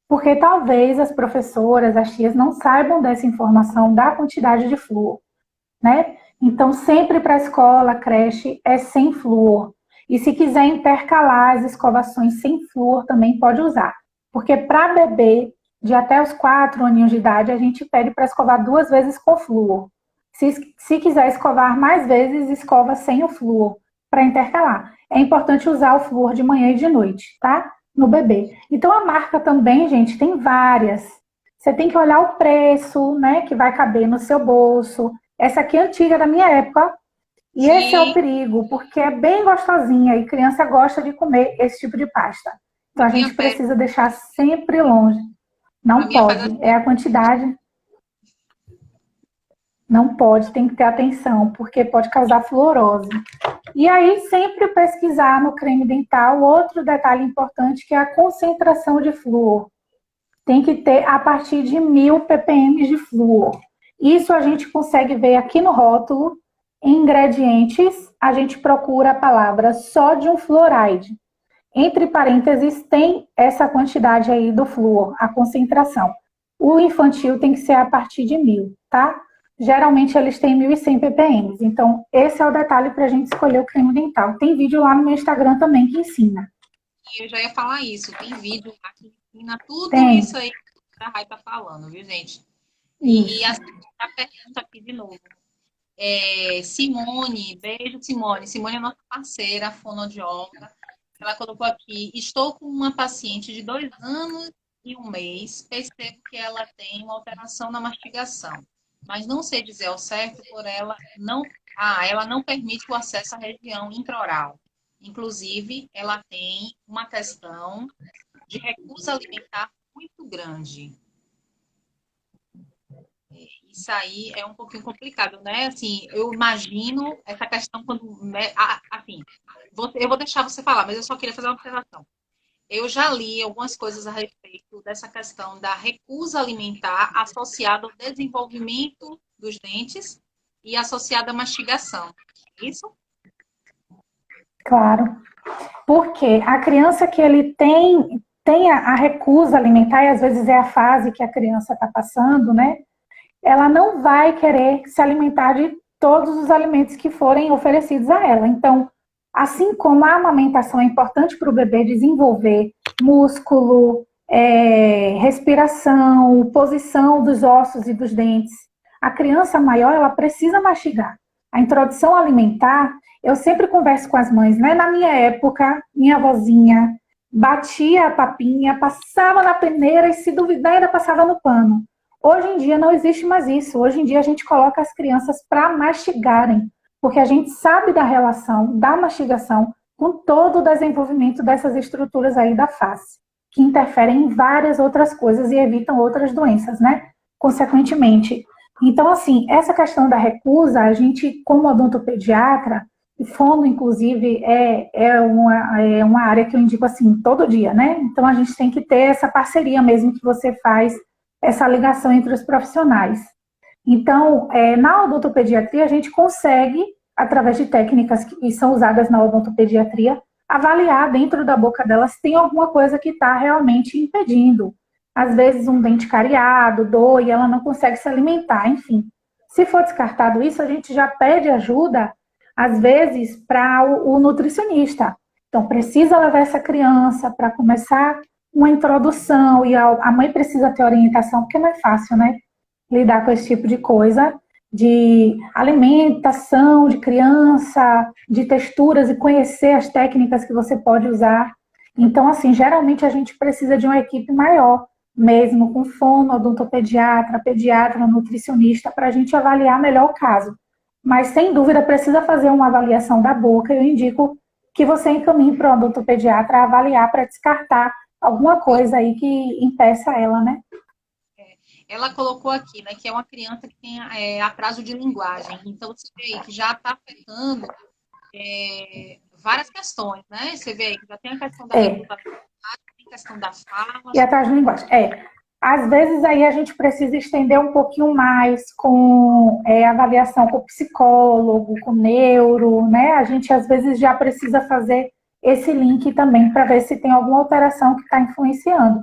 Porque talvez as professoras, as tias, não saibam dessa informação da quantidade de flúor, né? Então, sempre para a escola, creche, é sem flúor. E se quiser intercalar as escovações sem flúor, também pode usar. Porque para bebê, de até os 4 aninhos de idade, a gente pede para escovar 2 vezes com flúor. Se quiser escovar mais vezes, escova sem o flúor, para intercalar. É importante usar o flúor de manhã e de noite, tá? No bebê. Então, a marca também, gente, tem várias. Você tem que olhar o preço, né, que vai caber no seu bolso. Essa aqui é antiga da minha época. E Sim. esse é o perigo, porque é bem gostosinha e criança gosta de comer esse tipo de pasta. Então a gente precisa deixar sempre longe. Não pode, é a quantidade. Não pode, tem que ter atenção, porque pode causar fluorose. E aí sempre pesquisar no creme dental, outro detalhe importante que é a concentração de flúor. Tem que ter a partir de 1000 ppm de flúor. Isso a gente consegue ver aqui no rótulo. Em ingredientes, a gente procura a palavra sódio fluoride. Entre parênteses, tem essa quantidade aí do flúor, a concentração. O infantil tem que ser a partir de 1000, tá? Geralmente eles têm 1100 ppm. Então, esse é o detalhe para a gente escolher o creme dental. Tem vídeo lá no meu Instagram também que ensina. Eu já ia falar isso. Tem vídeo lá que ensina tudo isso aí que a Rai tá falando, viu, gente? E assim, a pergunta aqui de novo. Simone, beijo, Simone. Simone é nossa parceira, fonoaudióloga. Ela colocou aqui: estou com uma paciente de 2 anos e 1 mês. Percebo que ela tem uma alteração na mastigação, mas não sei dizer ao certo por ela não permite o acesso à região intraoral. Inclusive, ela tem uma questão de recusa alimentar muito grande. Isso aí é um pouquinho complicado, né? Assim, eu imagino essa questão quando... Assim, eu vou deixar você falar, mas eu só queria fazer uma observação. Eu já li algumas coisas a respeito dessa questão da recusa alimentar associada ao desenvolvimento dos dentes e associada à mastigação. Isso? Claro. Porque a criança que ele tem a recusa alimentar, e às vezes é a fase que a criança está passando, né? ela não vai querer se alimentar de todos os alimentos que forem oferecidos a ela. Então, assim como a amamentação é importante para o bebê desenvolver músculo, respiração, posição dos ossos e dos dentes, a criança maior, ela precisa mastigar. A introdução alimentar, eu sempre converso com as mães, né? Na minha época, minha avózinha batia a papinha, passava na peneira e, se duvidar, ainda passava no pano. Hoje em dia não existe mais isso. Hoje em dia a gente coloca as crianças para mastigarem, porque a gente sabe da relação da mastigação com todo o desenvolvimento dessas estruturas aí da face, que interferem em várias outras coisas e evitam outras doenças, né? Consequentemente. Então, assim, essa questão da recusa, a gente, como odontopediatra, e fono, inclusive, é uma área que eu indico, assim, todo dia, né? Então, a gente tem que ter essa parceria mesmo que você faz, essa ligação entre os profissionais. Então, na odontopediatria, a gente consegue, através de técnicas que são usadas na odontopediatria, avaliar dentro da boca dela se tem alguma coisa que está realmente impedindo. Às vezes, um dente cariado, dor, e ela não consegue se alimentar, enfim. Se for descartado isso, a gente já pede ajuda, às vezes, para o nutricionista. Então, precisa levar essa criança para começar uma introdução, e a mãe precisa ter orientação, porque não é fácil, né? Lidar com esse tipo de coisa, de alimentação de criança, de texturas e conhecer as técnicas que você pode usar. Então, assim, geralmente a gente precisa de uma equipe maior, mesmo com fono, odontopediatra, pediatra, nutricionista, para a gente avaliar melhor o caso. Mas, sem dúvida, precisa fazer uma avaliação da boca. Eu indico que você encaminhe para o odontopediatra avaliar para descartar alguma coisa aí que impeça ela, né? Ela colocou aqui, né, que é uma criança que tem atraso de linguagem. Então, você vê aí que já está afetando várias questões, né? Você vê aí que já tem a questão da reputação, tem a questão da fala. E atraso de linguagem. Às vezes aí a gente precisa estender um pouquinho mais com avaliação com o psicólogo, com o neuro, né? A gente às vezes já precisa fazer esse link também para ver se tem alguma alteração que está influenciando.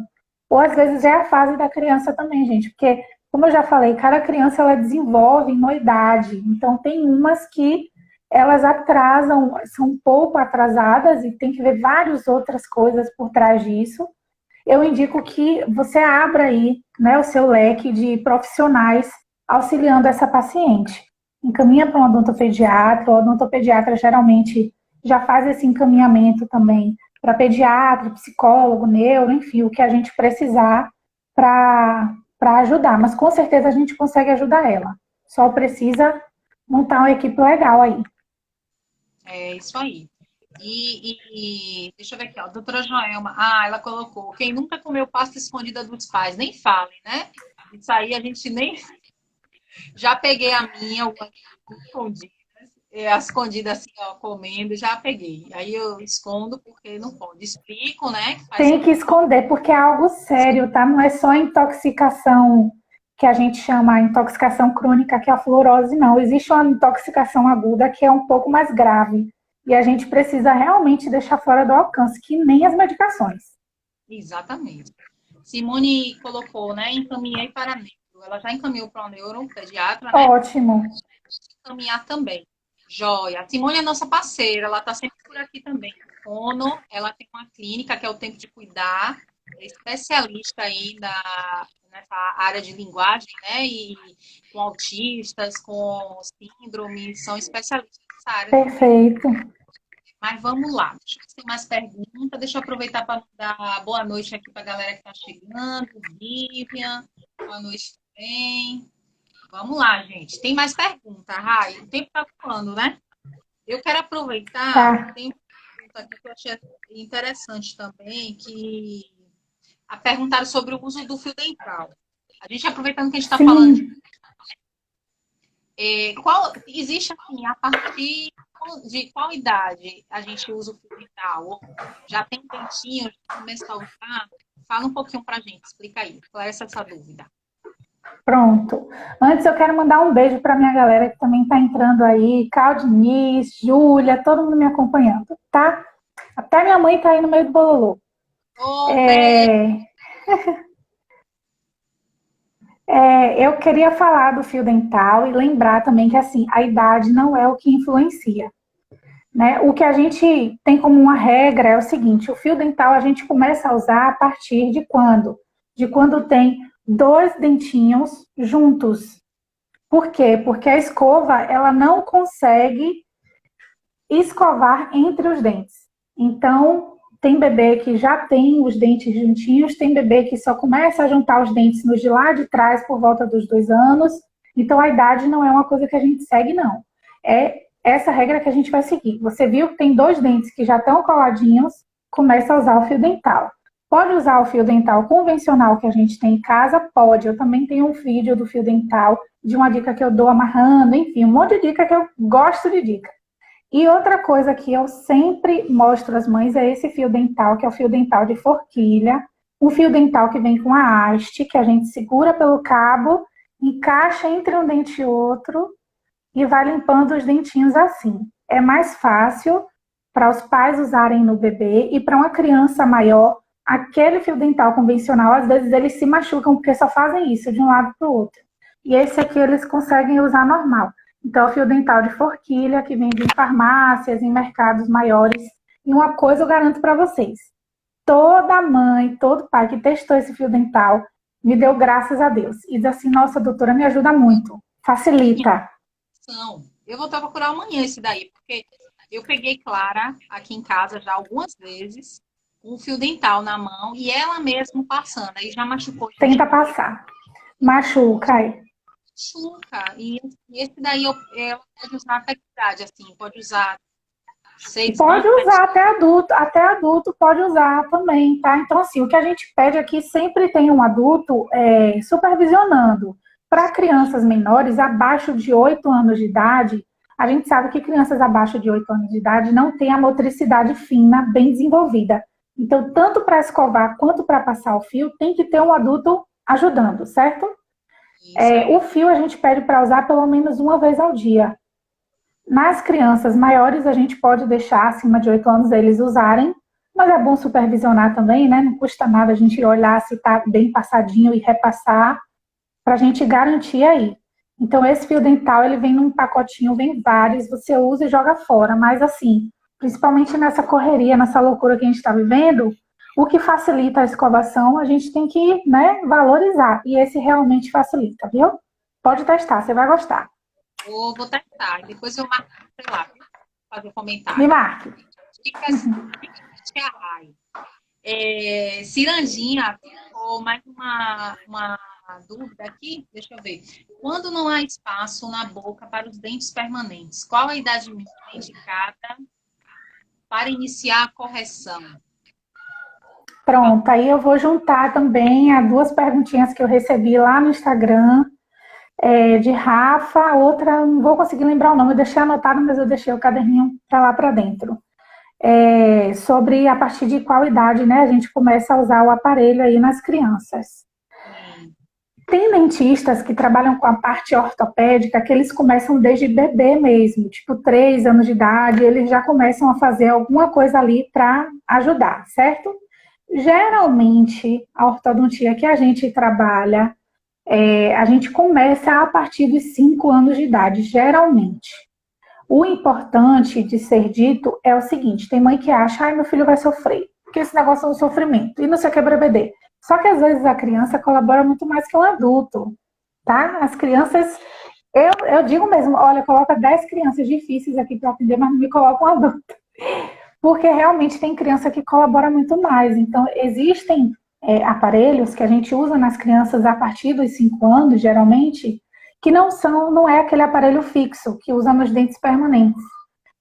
Ou às vezes é a fase da criança também, gente, porque, como eu já falei, cada criança ela desenvolve em uma idade. Então tem umas que elas atrasam, são um pouco atrasadas e tem que ver várias outras coisas por trás disso. Eu indico que você abra aí, né, o seu leque de profissionais auxiliando essa paciente. Encaminha para um odontopediatra, o odontopediatra geralmente já faz esse encaminhamento também para pediatra, psicólogo, neuro, enfim, o que a gente precisar para ajudar. Mas com certeza a gente consegue ajudar ela. Só precisa montar uma equipe legal aí. É isso aí. E deixa eu ver aqui, ó, a doutora Joelma, ela colocou, quem nunca comeu pasta escondida dos pais, nem falem, né? Isso aí a gente nem... Já peguei a minha, escondida, as escondidas assim, ó, comendo, já peguei. Aí eu escondo porque não pode. Explico, né? Tem que esconder, porque é algo sério, tá? Não é só a intoxicação que a gente chama a intoxicação crônica, que é a fluorose, não. Existe uma intoxicação aguda que é um pouco mais grave. E a gente precisa realmente deixar fora do alcance, que nem as medicações. Exatamente. Simone colocou, né? Encaminhei para neuro. Ela já encaminhou para o neuropediatra, né? Ótimo. Encaminhar também. Joia. A Simone é nossa parceira, ela está sempre por aqui também. Fono, ela tem uma clínica que é o Tempo de Cuidar, é especialista aí nessa área de linguagem, né? E com autistas, com síndromes, são especialistas nessa área. Perfeito. Também. Mas vamos lá, deixa eu ver se tem mais perguntas. Deixa eu aproveitar para dar boa noite aqui para a galera que está chegando. Vivian, boa noite também. Vamos lá, gente. Tem mais perguntas, Rai. O tempo está voando, né? Eu quero aproveitar, tem uma pergunta aqui que eu achei interessante também, que perguntaram sobre o uso do fio dental. A gente, aproveitando que a gente está falando existe assim, a partir de qual idade a gente usa o fio dental? Já tem dentinho, já começa a usar? Fala um pouquinho pra gente, explica aí, esclarece essa dúvida. Pronto. Antes eu quero mandar um beijo para minha galera que também está entrando aí, Claudiniz, Júlia, todo mundo me acompanhando, tá? Até minha mãe está aí no meio do bololô. Eu queria falar do fio dental e lembrar também que, assim, a idade não é o que influencia, né? O que a gente tem como uma regra é o seguinte: o fio dental a gente começa a usar a partir de quando? De quando tem dois dentinhos juntos. Por quê? Porque a escova, ela não consegue escovar entre os dentes. Então, tem bebê que já tem os dentes juntinhos, tem bebê que só começa a juntar os dentes nos de lá de trás por volta dos 2 anos. Então, a idade não é uma coisa que a gente segue, não. É essa regra que a gente vai seguir. Você viu que tem dois dentes que já estão coladinhos, começa a usar o fio dental. Pode usar o fio dental convencional que a gente tem em casa? Pode. Eu também tenho um vídeo do fio dental, de uma dica que eu dou amarrando, enfim, um monte de dica que eu gosto de dica. E outra coisa que eu sempre mostro às mães é esse fio dental, que é o fio dental de forquilha. Um fio dental que vem com a haste, que a gente segura pelo cabo, encaixa entre um dente e outro e vai limpando os dentinhos assim. É mais fácil para os pais usarem no bebê e para uma criança maior, aquele fio dental convencional, às vezes eles se machucam porque só fazem isso de um lado para o outro. E esse aqui eles conseguem usar normal. Então, o fio dental de forquilha, que vende em farmácias, em mercados maiores. E uma coisa eu garanto para vocês: toda mãe, todo pai que testou esse fio dental me deu graças a Deus. E diz assim: nossa, doutora, me ajuda muito. Facilita. Eu vou até procurar amanhã esse daí, porque eu peguei Clara aqui em casa já algumas vezes, com o fio dental na mão, e ela mesma passando, aí já machucou. Tenta passar. Machuca aí. Machuca. E esse daí ela pode usar até que idade, assim, pode usar 6 Pode anos. usar até adulto pode usar também, tá? Então, assim, o que a gente pede aqui sempre tem um adulto supervisionando. Para crianças menores, abaixo de 8 anos de idade, a gente sabe que crianças abaixo de 8 anos de idade não têm a motricidade fina bem desenvolvida. Então, tanto para escovar quanto para passar o fio, tem que ter um adulto ajudando, certo? O fio a gente pede para usar pelo menos uma vez ao dia. Nas crianças maiores, a gente pode deixar acima de 8 anos eles usarem, mas é bom supervisionar também, né? Não custa nada a gente olhar se está bem passadinho e repassar, para a gente garantir aí. Então, esse fio dental, ele vem num pacotinho, vem vários, você usa e joga fora, mas assim, principalmente nessa correria, nessa loucura que a gente está vivendo, o que facilita a escovação, a gente tem que, né, valorizar, e esse realmente facilita, viu? Pode testar, você vai gostar. Vou testar. Depois eu marco, sei lá, fazer um comentário. Me marque. Dicas de arraio. Cirandinha, ou mais uma dúvida aqui, deixa eu ver. Quando não há espaço na boca para os dentes permanentes, qual a idade mínima indicada para iniciar a correção? Pronto, aí eu vou juntar também as duas perguntinhas que eu recebi lá no Instagram, de Rafa, outra, não vou conseguir lembrar o nome, eu deixei anotado, mas eu deixei o caderninho para lá para dentro. Sobre a partir de qual idade, né, a gente começa a usar o aparelho aí nas crianças. Tem dentistas que trabalham com a parte ortopédica que eles começam desde bebê mesmo, tipo 3 anos de idade, eles já começam a fazer alguma coisa ali para ajudar, certo? Geralmente, a ortodontia que a gente trabalha, a gente começa a partir dos 5 anos de idade, geralmente. O importante de ser dito é o seguinte: tem mãe que acha, meu filho vai sofrer, porque esse negócio é um sofrimento, e não sei o que é BBD. Só que às vezes a criança colabora muito mais que um adulto, tá? As crianças, eu digo mesmo, olha, coloca 10 crianças difíceis aqui para atender, mas não me coloca um adulto. Porque realmente tem criança que colabora muito mais. Então, existem aparelhos que a gente usa nas crianças a partir dos 5 anos, geralmente, que não é aquele aparelho fixo que usa nos dentes permanentes.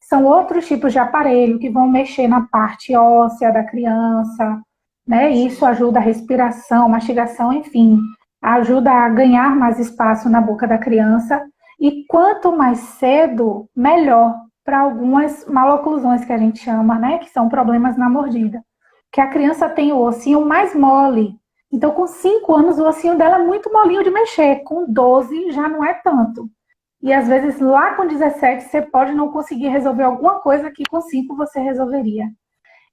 São outros tipos de aparelho que vão mexer na parte óssea da criança, né? Isso ajuda a respiração, mastigação, enfim, ajuda a ganhar mais espaço na boca da criança. E quanto mais cedo, melhor, para algumas maloclusões que a gente chama, né? Que são problemas na mordida. Que a criança tem o ossinho mais mole. Então, com 5 anos, o ossinho dela é muito molinho de mexer. Com 12, já não é tanto. E, às vezes, lá com 17, você pode não conseguir resolver alguma coisa que com 5 você resolveria.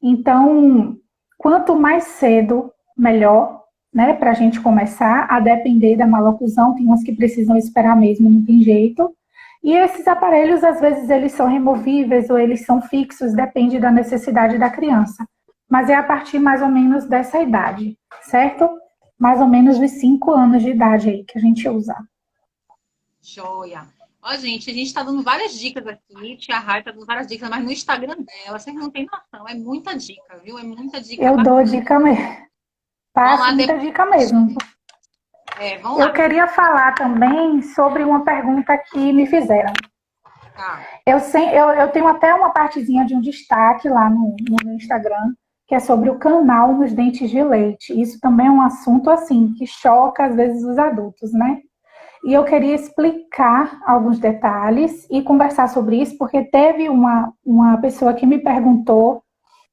Então, quanto mais cedo, melhor. né, para a gente começar, a depender da maloclusão, tem uns que precisam esperar mesmo, não tem jeito. E esses aparelhos, às vezes, eles são removíveis ou eles são fixos, depende da necessidade da criança. Mas é a partir mais ou menos dessa idade, certo? Mais ou menos de 5 anos de idade aí que a gente usa. Joia. Ó, gente, a gente está dando várias dicas aqui. Tia Rai está dando várias dicas, mas no Instagram dela, vocês não têm noção. É muita dica, viu? É muita dica. Eu dou dica mesmo. Passo muita dica mesmo. Vamos lá. Eu queria falar também sobre uma pergunta que me fizeram. Eu tenho até uma partezinha de um destaque lá no meu Instagram, que é sobre o canal nos dentes de leite. Isso também é um assunto, assim, que choca, às vezes, os adultos, né? E eu queria explicar alguns detalhes e conversar sobre isso, porque teve uma pessoa que me perguntou,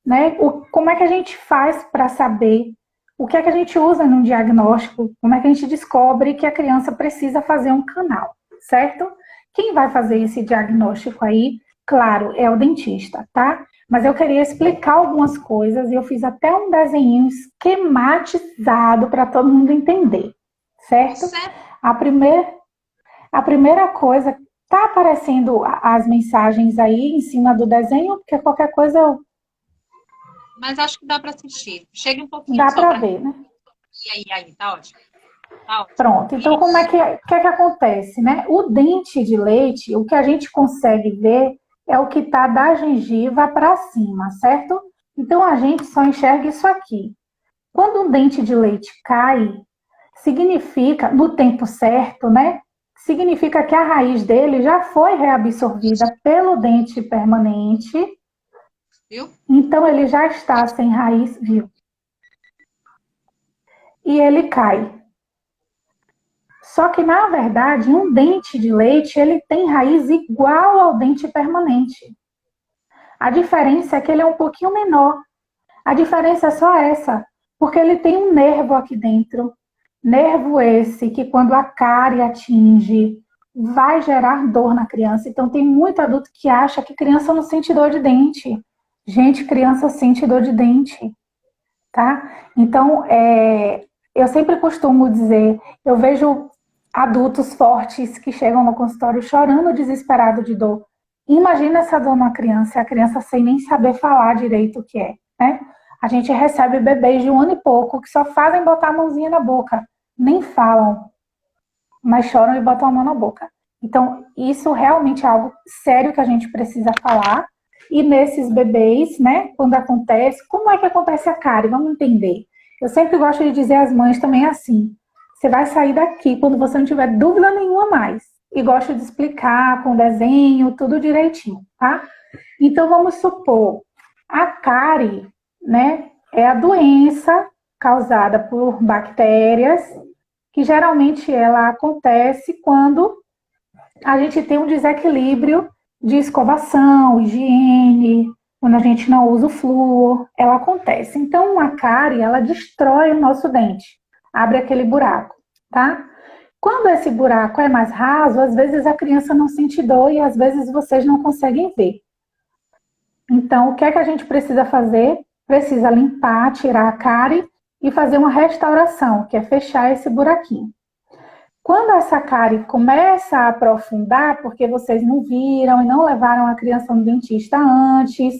né, como é que a gente faz para saber o que é que a gente usa num diagnóstico, como é que a gente descobre que a criança precisa fazer um canal, certo? Quem vai fazer esse diagnóstico aí, claro, é o dentista, tá? Mas eu queria explicar algumas coisas e eu fiz até um desenho esquematizado para todo mundo entender, certo? A primeira coisa, tá aparecendo as mensagens aí em cima do desenho, porque qualquer coisa eu... Mas acho que dá para assistir. Chega um pouquinho. Dá para ver, né? E aí, tá ótimo. Tá ótimo. Pronto, então como é que acontece, né? O dente de leite, o que a gente consegue ver é o que está da gengiva para cima, certo? Então a gente só enxerga isso aqui. Quando um dente de leite cai, significa, no tempo certo, né? Significa que a raiz dele já foi reabsorvida pelo dente permanente. Viu? Então ele já está sem raiz, viu? E ele cai. Só que, na verdade, um dente de leite, ele tem raiz igual ao dente permanente. A diferença é que ele é um pouquinho menor. A diferença é só essa, porque ele tem um nervo aqui dentro. Nervo esse que, quando a cárie atinge, vai gerar dor na criança. Então, tem muito adulto que acha que criança não sente dor de dente. Gente, criança sente dor de dente, tá? Então, eu sempre costumo dizer, eu vejo adultos fortes que chegam no consultório chorando desesperado de dor. Imagina essa dor na criança, a criança sem nem saber falar direito o que é, né? A gente recebe bebês de 1 ano e pouco que só fazem botar a mãozinha na boca, nem falam, mas choram e botam a mão na boca. Então, isso realmente é algo sério que a gente precisa falar. E nesses bebês, né, quando acontece, como é que acontece a cárie? Vamos entender. Eu sempre gosto de dizer às mães também assim, você vai sair daqui quando você não tiver dúvida nenhuma mais. E gosto de explicar com desenho, tudo direitinho, tá? Então, vamos supor, a cárie, né, é a doença causada por bactérias, que geralmente ela acontece quando a gente tem um desequilíbrio de escovação, higiene, quando a gente não usa o flúor, ela acontece. Então, a cárie, ela destrói o nosso dente, abre aquele buraco, tá? Quando esse buraco é mais raso, às vezes a criança não sente dor e às vezes vocês não conseguem ver. Então, o que é que a gente precisa fazer? Precisa limpar, tirar a cárie e fazer uma restauração, que é fechar esse buraquinho. Quando essa cárie começa a aprofundar, porque vocês não viram e não levaram a criança no dentista antes,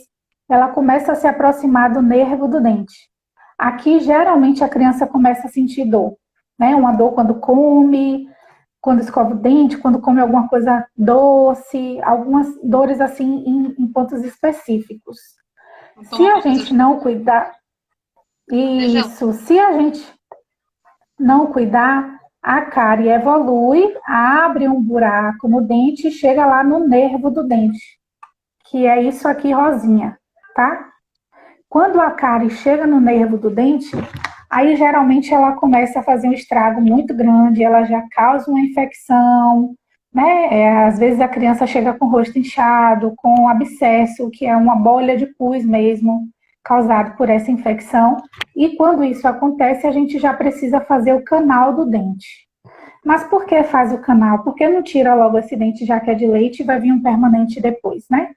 ela começa a se aproximar do nervo do dente. Aqui, geralmente, a criança começa a sentir dor, né? Uma dor quando come, quando escova o dente, quando come alguma coisa doce, algumas dores assim em pontos específicos. Se a gente não cuidar, se a gente não cuidar, a cárie evolui, abre um buraco no dente e chega lá no nervo do dente, que é isso aqui rosinha, tá? Quando a cárie chega no nervo do dente, aí geralmente ela começa a fazer um estrago muito grande, ela já causa uma infecção, né? Às vezes a criança chega com o rosto inchado, com abscesso, que é uma bolha de pus mesmo, causado por essa infecção. E quando isso acontece, a gente já precisa fazer o canal do dente. Mas por que faz o canal? Por que não tira logo esse dente já que é de leite e vai vir um permanente depois, né?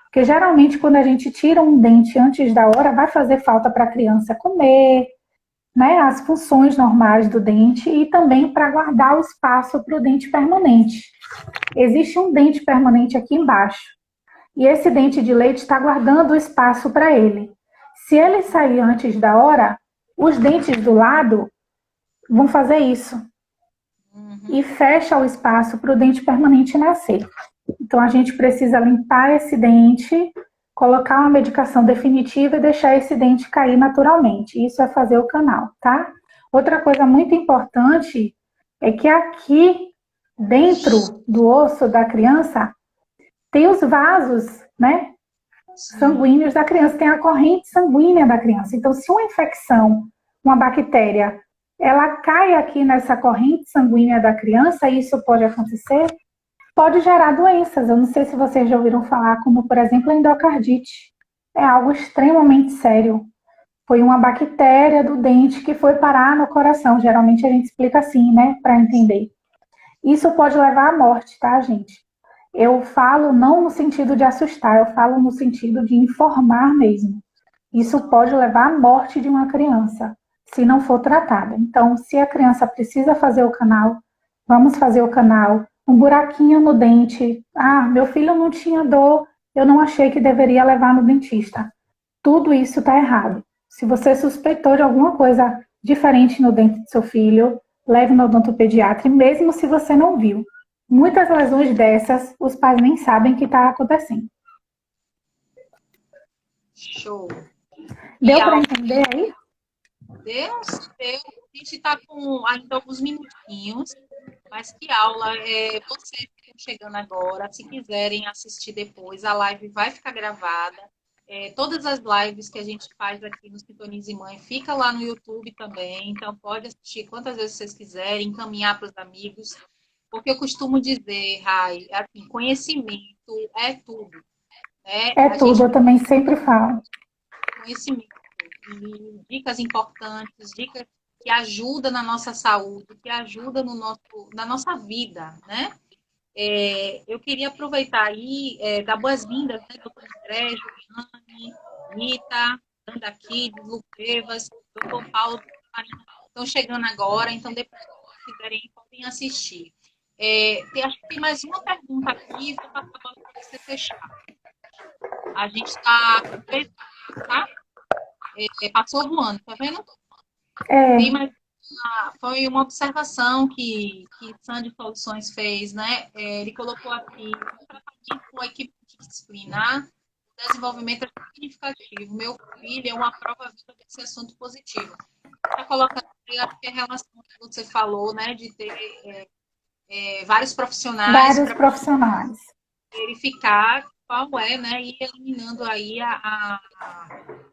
Porque geralmente quando a gente tira um dente antes da hora, vai fazer falta para a criança comer, né, as funções normais do dente e também para guardar o espaço para o dente permanente. Existe um dente permanente aqui embaixo e esse dente de leite está guardando o espaço para ele. Se ele sair antes da hora, os dentes do lado vão fazer isso e fecha o espaço para o dente permanente nascer. Então, a gente precisa limpar esse dente, colocar uma medicação definitiva e deixar esse dente cair naturalmente. Isso é fazer o canal, tá? Outra coisa muito importante é que aqui, dentro do osso da criança, tem os vasos, né? Sanguíneos da criança, tem a corrente sanguínea da criança. Então, se uma infecção, uma bactéria, ela cai aqui nessa corrente sanguínea da criança, e isso pode acontecer, pode gerar doenças. Eu não sei se vocês já ouviram falar, como, por exemplo, a endocardite. É algo extremamente sério. Foi uma bactéria do dente que foi parar no coração. Geralmente a gente explica assim, né, para entender. Isso pode levar à morte, tá, gente? Eu falo não no sentido de assustar, eu falo no sentido de informar mesmo. Isso pode levar à morte de uma criança, se não for tratada. Então, se a criança precisa fazer o canal, vamos fazer o canal. Um buraquinho no dente. Ah, meu filho não tinha dor, eu não achei que deveria levar no dentista. Tudo isso está errado. Se você suspeitou de alguma coisa diferente no dente do seu filho, leve no odontopediatra, mesmo se você não viu. Muitas lesões dessas, os pais nem sabem que está acontecendo. Show. Deu para entender aí? Deus, a gente está com ainda alguns minutinhos, mas que aula. Vocês que estão chegando agora, se quiserem assistir depois, a live vai ficar gravada. Todas as lives que a gente faz aqui no Sintonize Mãe fica lá no YouTube também, então pode assistir quantas vezes vocês quiserem, encaminhar para os amigos, porque eu costumo dizer, Rai, assim, conhecimento é tudo. Né? É tudo, eu também sempre falo. Conhecimento e dicas importantes, dicas que ajudam na nossa saúde, que ajudam na nossa vida, né? Eu queria aproveitar aí, dar boas-vindas, né, doutor André, Juliane, Rita, Anda aqui, Lucrevas, doutor Paulo, Marina, estão chegando agora, então depois, se quiserem, podem assistir. Acho que tem mais uma pergunta aqui, vou passar a bola para você fechar. A gente está com tá? Passou voando, tá vendo? Tem mais foi uma observação que Sandy Soluções fez, né? Ele colocou aqui, o tratamento com a equipe disciplinar, o desenvolvimento é significativo. Meu filho é uma prova viva desse assunto positivo. Está colocando aí, acho que a relação que você falou, né? De ter vários profissionais. Vários profissionais. Verificar qual é, né? E eliminando aí a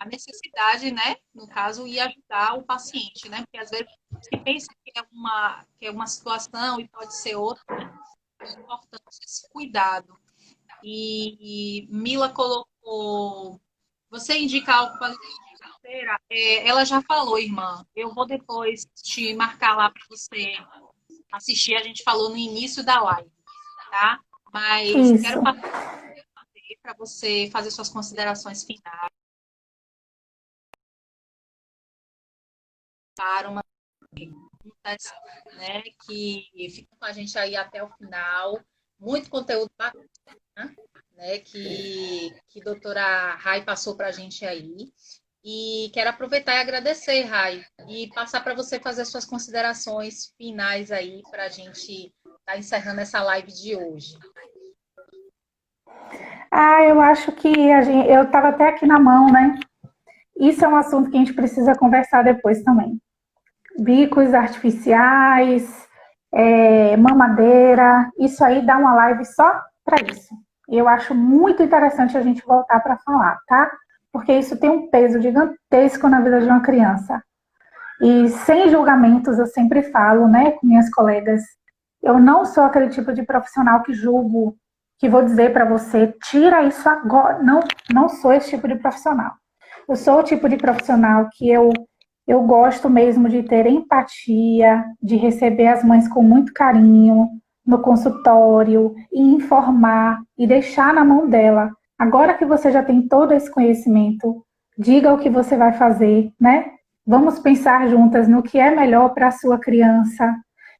necessidade, né? No caso, e ajudar o paciente, né? Porque às vezes se pensa que é uma situação e pode ser outra, né? É importante esse cuidado. E Mila colocou, você indica algo para a ela já falou, irmã. Eu vou depois te marcar lá para você assistir. A gente falou no início da live, tá? Mas Isso. quero passar para você fazer suas considerações finais. Para uma perguntas, né, que ficam com a gente aí até o final. Muito conteúdo bacana, né, que a doutora Rai passou para a gente aí. E quero aproveitar e agradecer, Rai, e passar para você fazer suas considerações finais aí para a gente estar encerrando essa live de hoje. Eu acho que eu estava até aqui na mão, né? Isso é um assunto que a gente precisa conversar depois também. Bicos artificiais, mamadeira, isso aí dá uma live só para isso. Eu acho muito interessante a gente voltar para falar, tá? Porque isso tem um peso gigantesco na vida de uma criança. E sem julgamentos, eu sempre falo, né, com minhas colegas, eu não sou aquele tipo de profissional que julgo, que vou dizer para você, tira isso agora. Não sou esse tipo de profissional. Eu sou o tipo de profissional que eu gosto mesmo de ter empatia, de receber as mães com muito carinho no consultório e informar e deixar na mão dela. Agora que você já tem todo esse conhecimento, diga o que você vai fazer, né? Vamos pensar juntas no que é melhor para a sua criança.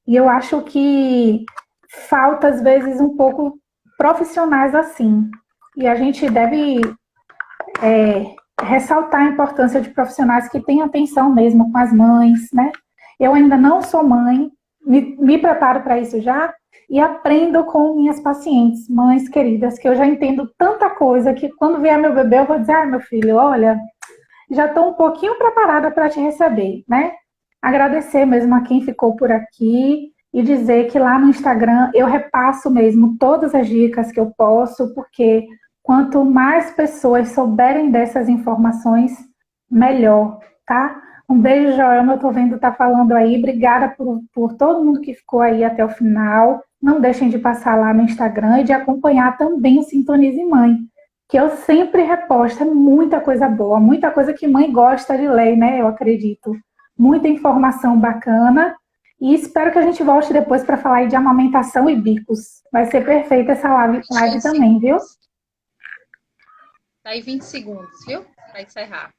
E eu acho que falta, às vezes, um pouco profissionais assim. E a gente deve ressaltar a importância de profissionais que têm atenção mesmo com as mães, né? Eu ainda não sou mãe, me preparo para isso já e aprendo com minhas pacientes, mães queridas, que eu já entendo tanta coisa que quando vier meu bebê eu vou dizer, meu filho, olha, já estou um pouquinho preparada para te receber, né? Agradecer mesmo a quem ficou por aqui e dizer que lá no Instagram eu repasso mesmo todas as dicas que eu posso, porque quanto mais pessoas souberem dessas informações, melhor, tá? Um beijo, Joelma, eu tô vendo tá falando aí. Obrigada por todo mundo que ficou aí até o final. Não deixem de passar lá no Instagram e de acompanhar também o Sintonize Mãe, que eu sempre reposto muita coisa boa, muita coisa que mãe gosta de ler, né? Eu acredito. Muita informação bacana. E espero que a gente volte depois para falar aí de amamentação e bicos. Vai ser perfeita essa live também, viu? Tá aí 20 segundos, viu? Para encerrar.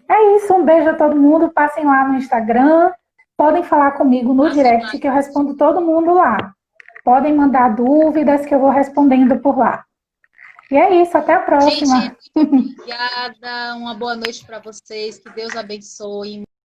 É isso, um beijo a todo mundo. Passem lá no Instagram. Podem falar comigo no direct, que eu respondo todo mundo lá. Podem mandar dúvidas que eu vou respondendo por lá. E é isso, até a próxima. Gente, muito obrigada. Uma boa noite para vocês. Que Deus abençoe.